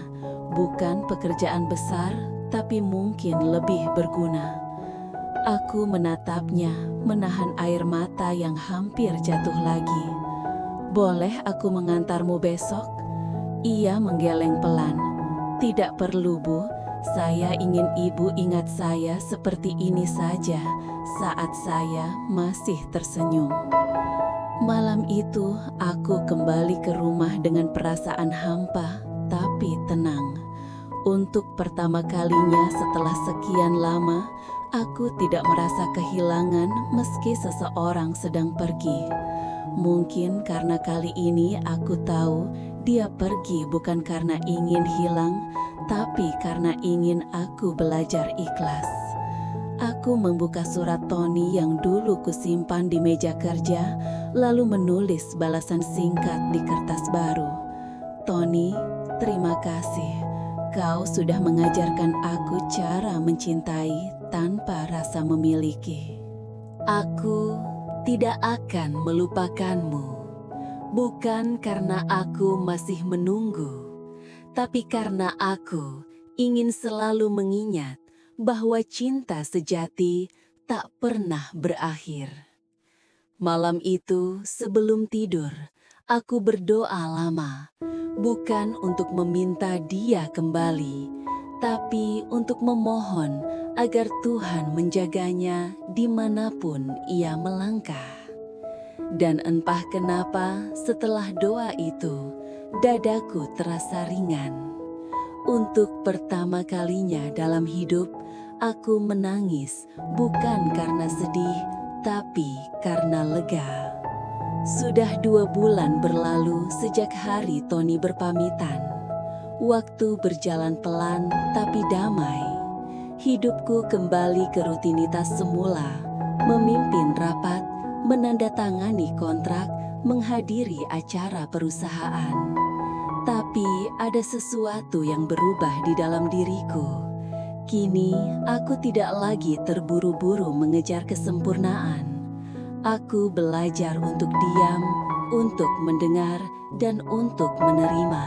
Bukan pekerjaan besar, tapi mungkin lebih berguna." Aku menatapnya, menahan air mata yang hampir jatuh lagi. "Boleh aku mengantarmu besok?" Ia menggeleng pelan. "Tidak perlu, Bu. Saya ingin Ibu ingat saya seperti ini saja saat saya masih tersenyum." Malam itu, aku kembali ke rumah dengan perasaan hampa, tapi tenang. Untuk pertama kalinya setelah sekian lama, aku tidak merasa kehilangan meski seseorang sedang pergi. Mungkin karena kali ini aku tahu dia pergi bukan karena ingin hilang, tapi karena ingin aku belajar ikhlas. Aku membuka surat Tony yang dulu kusimpan di meja kerja, lalu menulis balasan singkat di kertas baru. "Tony, terima kasih. Kau sudah mengajarkan aku cara mencintai tanpa rasa memiliki. Aku tidak akan melupakanmu. Bukan karena aku masih menunggu, tapi karena aku ingin selalu mengingat bahwa cinta sejati tak pernah berakhir." Malam itu, sebelum tidur, aku berdoa lama, bukan untuk meminta dia kembali, tapi untuk memohon agar Tuhan menjaganya dimanapun ia melangkah. Dan entah kenapa, setelah doa itu, dadaku terasa ringan. Untuk pertama kalinya dalam hidup, aku menangis bukan karena sedih, tapi karena lega. Sudah 2 bulan berlalu sejak hari Tony berpamitan. Waktu berjalan pelan tapi damai. Hidupku kembali ke rutinitas semula, memimpin rapat, menandatangani kontrak, menghadiri acara perusahaan. Tapi ada sesuatu yang berubah di dalam diriku. Kini aku tidak lagi terburu-buru mengejar kesempurnaan. Aku belajar untuk diam, untuk mendengar, dan untuk menerima.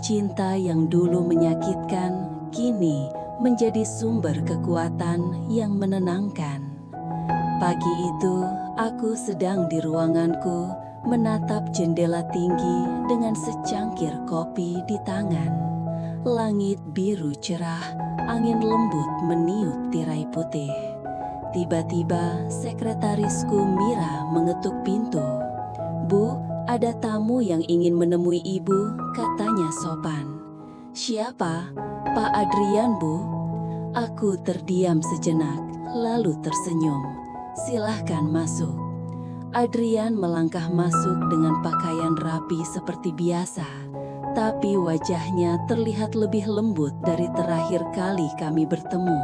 Cinta yang dulu menyakitkan, kini menjadi sumber kekuatan yang menenangkan. Pagi itu, aku sedang di ruanganku, menatap jendela tinggi dengan secangkir kopi di tangan. Langit biru cerah, angin lembut meniup tirai putih. Tiba-tiba, sekretarisku Mira mengetuk pintu. "Bu, ada tamu yang ingin menemui ibu," katanya sopan. "Siapa?" "Pak Adrian, Bu." Aku terdiam sejenak, lalu tersenyum. "Silahkan masuk." Adrian melangkah masuk dengan pakaian rapi seperti biasa, tapi wajahnya terlihat lebih lembut dari terakhir kali kami bertemu.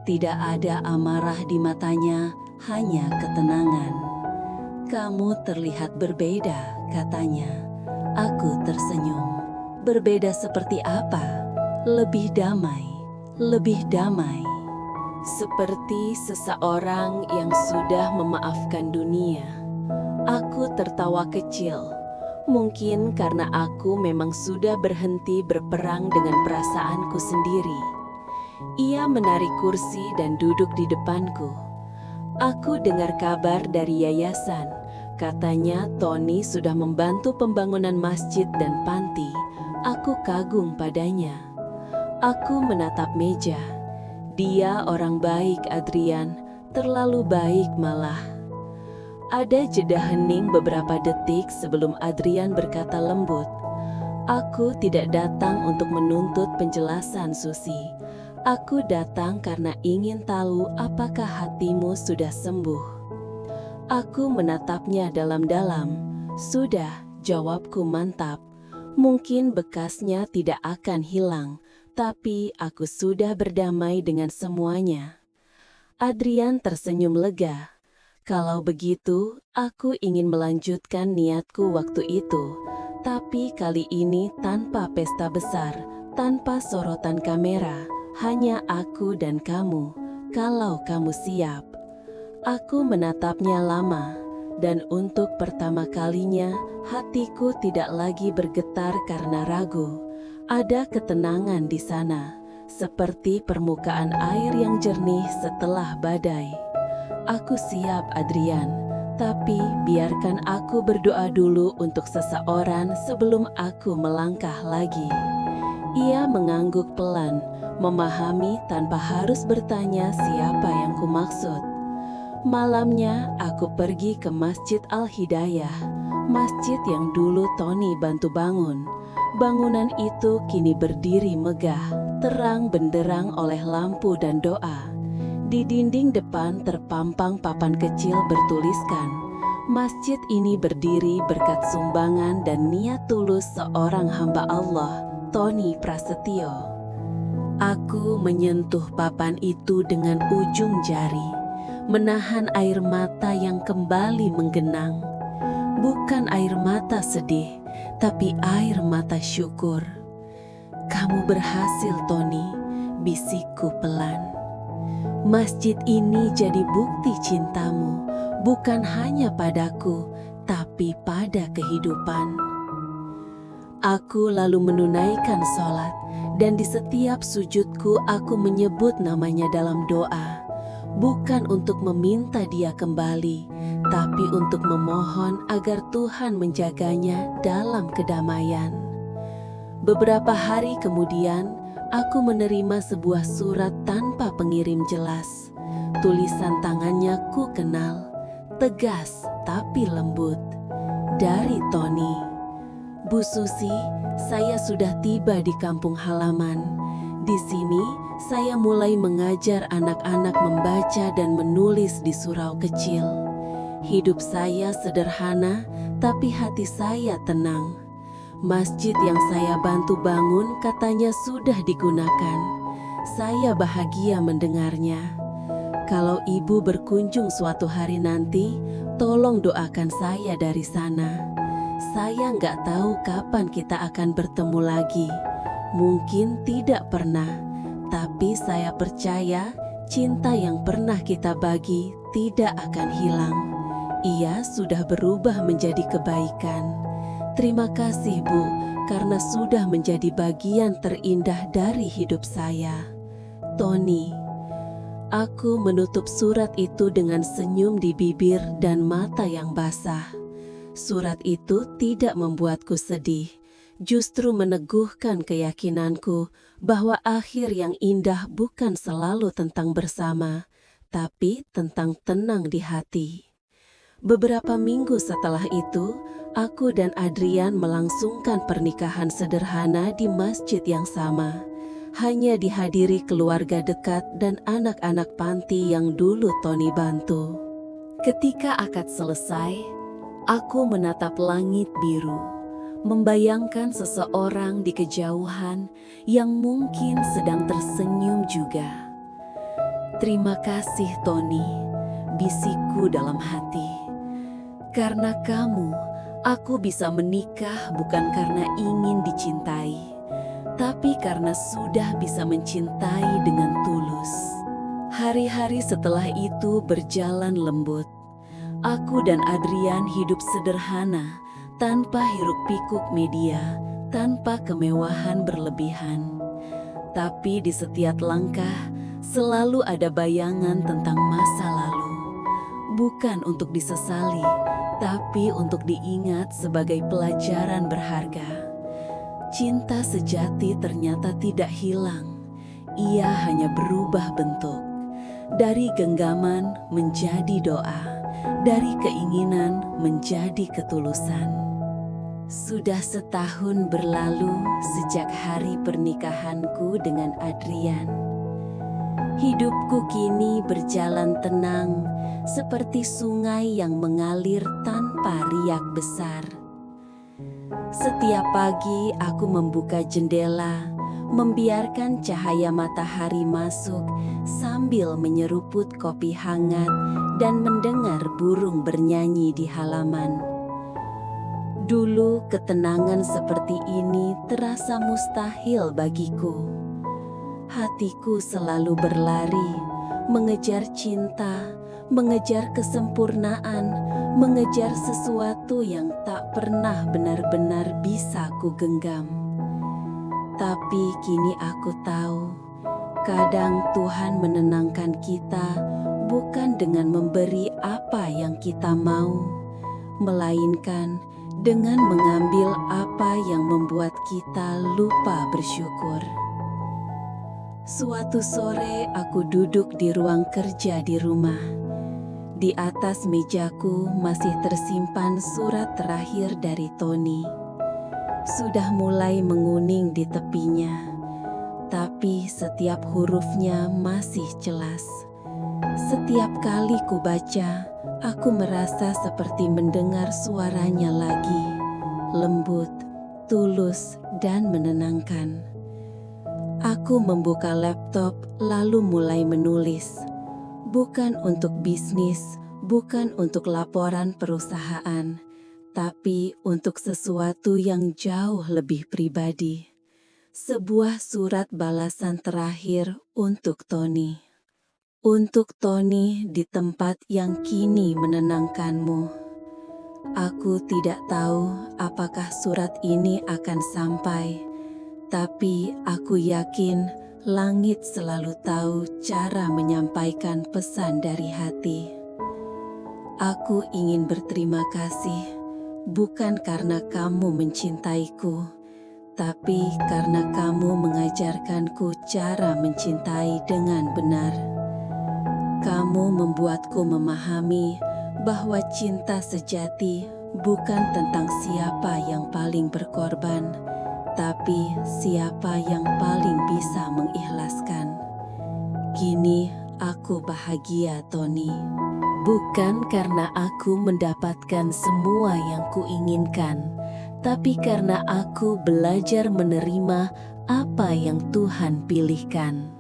Tidak ada amarah di matanya, hanya ketenangan. "Kamu terlihat berbeda," katanya. Aku tersenyum. "Berbeda seperti apa?" "Lebih damai, lebih damai." Seperti seseorang yang sudah memaafkan dunia. Aku tertawa kecil. Mungkin karena aku memang sudah berhenti berperang dengan perasaanku sendiri. Ia menarik kursi dan duduk di depanku. "Aku dengar kabar dari yayasan. Katanya Tony sudah membantu pembangunan masjid dan panti. Aku kagum padanya." Aku menatap meja. "Dia orang baik, Adrian. Terlalu baik malah." Ada jeda hening beberapa detik sebelum Adrian berkata lembut, "Aku tidak datang untuk menuntut penjelasan, Susi. Aku datang karena ingin tahu apakah hatimu sudah sembuh." Aku menatapnya dalam-dalam. "Sudah," jawabku mantap. "Mungkin bekasnya tidak akan hilang, tapi aku sudah berdamai dengan semuanya." Adrian tersenyum lega. "Kalau begitu, aku ingin melanjutkan niatku waktu itu, tapi kali ini tanpa pesta besar, tanpa sorotan kamera, hanya aku dan kamu, kalau kamu siap." Aku menatapnya lama, dan untuk pertama kalinya, hatiku tidak lagi bergetar karena ragu. Ada ketenangan di sana, seperti permukaan air yang jernih setelah badai. "Aku siap, Adrian, tapi biarkan aku berdoa dulu untuk seseorang sebelum aku melangkah lagi." Ia mengangguk pelan, memahami tanpa harus bertanya siapa yang kumaksud. Malamnya, aku pergi ke Masjid Al-Hidayah, masjid yang dulu Tony bantu bangun. Bangunan itu kini berdiri megah, terang benderang oleh lampu dan doa. Di dinding depan terpampang papan kecil bertuliskan, "Masjid ini berdiri berkat sumbangan dan niat tulus seorang hamba Allah, Tony Prasetyo." Aku menyentuh papan itu dengan ujung jari, menahan air mata yang kembali menggenang. Bukan air mata sedih, tapi air mata syukur. "Kamu berhasil, Tony," bisikku pelan. "Masjid ini jadi bukti cintamu, bukan hanya padaku, tapi pada kehidupan." Aku lalu menunaikan sholat, dan di setiap sujudku aku menyebut namanya dalam doa. Bukan untuk meminta dia kembali, tapi untuk memohon agar Tuhan menjaganya dalam kedamaian. Beberapa hari kemudian, aku menerima sebuah surat tanpa pengirim jelas. Tulisan tangannya ku kenal, tegas tapi lembut. Dari Tony. "Bu Susi, saya sudah tiba di kampung halaman. Di sini, saya mulai mengajar anak-anak membaca dan menulis di surau kecil. Hidup saya sederhana, tapi hati saya tenang. Masjid yang saya bantu bangun katanya sudah digunakan. Saya bahagia mendengarnya. Kalau ibu berkunjung suatu hari nanti, tolong doakan saya dari sana. Saya nggak tahu kapan kita akan bertemu lagi. Mungkin tidak pernah, tapi saya percaya cinta yang pernah kita bagi tidak akan hilang. Ia sudah berubah menjadi kebaikan. Terima kasih, Bu, karena sudah menjadi bagian terindah dari hidup saya. Tony. Aku menutup surat itu dengan senyum di bibir dan mata yang basah. Surat itu tidak membuatku sedih, justru meneguhkan keyakinanku bahwa akhir yang indah bukan selalu tentang bersama, tapi tentang tenang di hati. Beberapa minggu setelah itu, aku dan Adrian melangsungkan pernikahan sederhana di masjid yang sama. Hanya dihadiri keluarga dekat dan anak-anak panti yang dulu Tony bantu. Ketika akad selesai, aku menatap langit biru, membayangkan seseorang di kejauhan yang mungkin sedang tersenyum juga. Terima kasih, Tony, bisikku dalam hati. Karena kamu, aku bisa menikah bukan karena ingin dicintai, tapi karena sudah bisa mencintai dengan tulus. Hari-hari setelah itu berjalan lembut. Aku dan Adrian hidup sederhana, tanpa hiruk-pikuk media, tanpa kemewahan berlebihan. Tapi di setiap langkah, selalu ada bayangan tentang masa lalu. Bukan untuk disesali, tapi untuk diingat sebagai pelajaran berharga. Cinta sejati ternyata tidak hilang, ia hanya berubah bentuk. Dari genggaman menjadi doa, dari keinginan menjadi ketulusan. Sudah setahun berlalu sejak hari pernikahanku dengan Adrian. Hidupku kini berjalan tenang, seperti sungai yang mengalir tanpa riak besar. Setiap pagi aku membuka jendela, membiarkan cahaya matahari masuk sambil menyeruput kopi hangat dan mendengar burung bernyanyi di halaman. Dulu ketenangan seperti ini terasa mustahil bagiku. Hatiku selalu berlari, mengejar cinta, mengejar kesempurnaan, mengejar sesuatu yang tak pernah benar-benar bisa ku genggam. Tapi kini aku tahu, kadang Tuhan menenangkan kita bukan dengan memberi apa yang kita mau, melainkan dengan mengambil apa yang membuat kita lupa bersyukur. Suatu sore aku duduk di ruang kerja di rumah. Di atas mejaku masih tersimpan surat terakhir dari Tony. Sudah mulai menguning di tepinya, tapi setiap hurufnya masih jelas. Setiap kali ku baca, aku merasa seperti mendengar suaranya lagi, lembut, tulus, dan menenangkan. Aku membuka laptop lalu mulai menulis. Bukan untuk bisnis, bukan untuk laporan perusahaan, tapi untuk sesuatu yang jauh lebih pribadi. Sebuah surat balasan terakhir untuk Tony. Untuk Tony di tempat yang kini menenangkanmu. Aku tidak tahu apakah surat ini akan sampai, tapi aku yakin langit selalu tahu cara menyampaikan pesan dari hati. Aku ingin berterima kasih, bukan karena kamu mencintaiku, tapi karena kamu mengajarkanku cara mencintai dengan benar. Kamu membuatku memahami bahwa cinta sejati bukan tentang siapa yang paling berkorban, tapi siapa yang paling bisa mengikhlaskan. Kini aku bahagia, Tony. Bukan karena aku mendapatkan semua yang kuinginkan, tapi karena aku belajar menerima apa yang Tuhan pilihkan.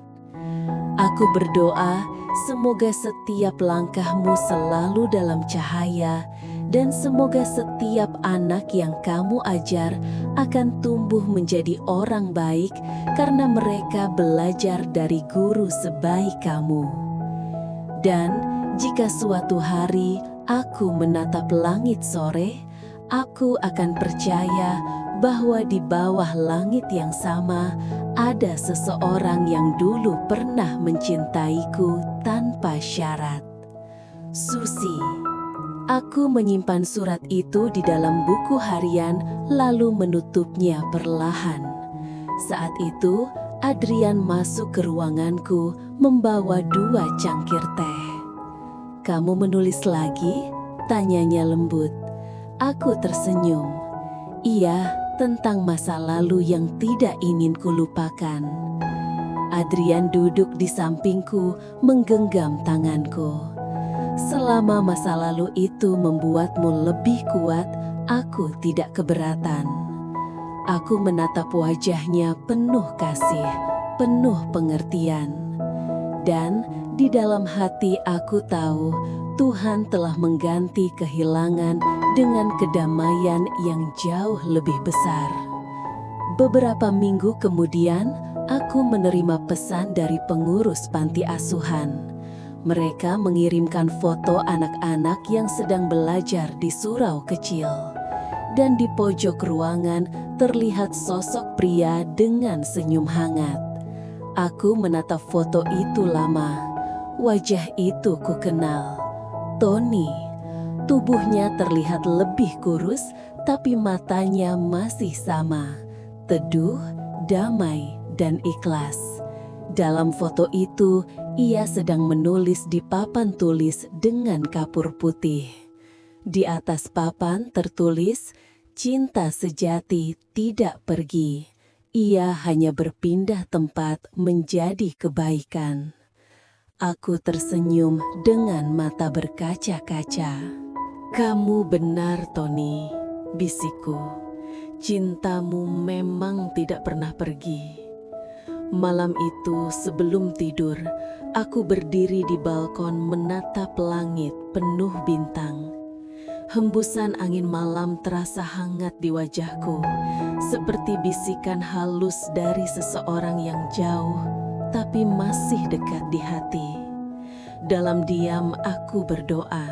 Aku berdoa semoga setiap langkahmu selalu dalam cahaya, dan semoga setiap anak yang kamu ajar akan tumbuh menjadi orang baik karena mereka belajar dari guru sebaik kamu. Dan jika suatu hari aku menatap langit sore, aku akan percaya bahwa di bawah langit yang sama ada seseorang yang dulu pernah mencintaiku tanpa syarat. Susi. Aku menyimpan surat itu di dalam buku harian lalu menutupnya perlahan. Saat itu, Adrian masuk ke ruanganku membawa 2 cangkir teh. "Kamu menulis lagi?" tanyanya lembut. Aku tersenyum. "Iya, tentang masa lalu yang tidak ingin kulupakan." Adrian duduk di sampingku menggenggam tanganku. "Selama masa lalu itu membuatmu lebih kuat, aku tidak keberatan." Aku menatap wajahnya penuh kasih, penuh pengertian. Dan di dalam hati aku tahu Tuhan telah mengganti kehilangan dengan kedamaian yang jauh lebih besar. Beberapa minggu kemudian, aku menerima pesan dari pengurus panti asuhan. Mereka mengirimkan foto anak-anak yang sedang belajar di surau kecil. Dan di pojok ruangan terlihat sosok pria dengan senyum hangat. Aku menatap foto itu lama. Wajah itu kukenal. Tony. Tubuhnya terlihat lebih kurus, tapi matanya masih sama. Teduh, damai, dan ikhlas. Dalam foto itu, ia sedang menulis di papan tulis dengan kapur putih. Di atas papan tertulis, "Cinta sejati tidak pergi. Ia hanya berpindah tempat menjadi kebaikan." Aku tersenyum dengan mata berkaca-kaca. "Kamu benar, Tony," bisikku. "Cintamu memang tidak pernah pergi." Malam itu sebelum tidur, aku berdiri di balkon menatap langit penuh bintang. Hembusan angin malam terasa hangat di wajahku, seperti bisikan halus dari seseorang yang jauh, tapi masih dekat di hati. Dalam diam aku berdoa,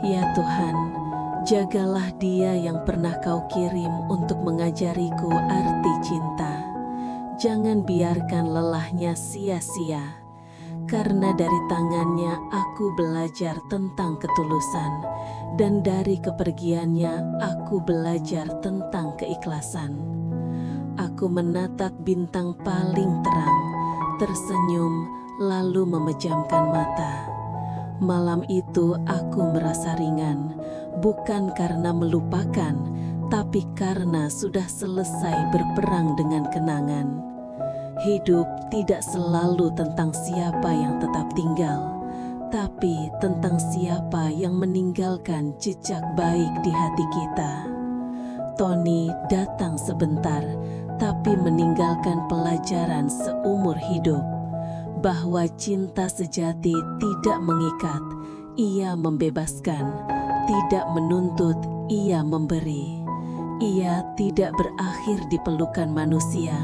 "Ya Tuhan, jagalah dia yang pernah Kau kirim untuk mengajariku arti cinta. Jangan biarkan lelahnya sia-sia, karena dari tangannya aku belajar tentang ketulusan, dan dari kepergiannya aku belajar tentang keikhlasan." Aku menatap bintang paling terang, tersenyum, lalu memejamkan mata. Malam itu aku merasa ringan, bukan karena melupakan, tapi karena sudah selesai berperang dengan kenangan. Hidup tidak selalu tentang siapa yang tetap tinggal, tapi tentang siapa yang meninggalkan jejak baik di hati kita. Tony datang sebentar, tapi meninggalkan pelajaran seumur hidup, bahwa cinta sejati tidak mengikat, ia membebaskan, tidak menuntut, ia memberi. Ia tidak berakhir di pelukan manusia,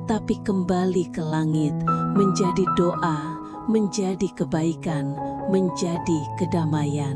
tapi kembali ke langit, menjadi doa, menjadi kebaikan, menjadi kedamaian.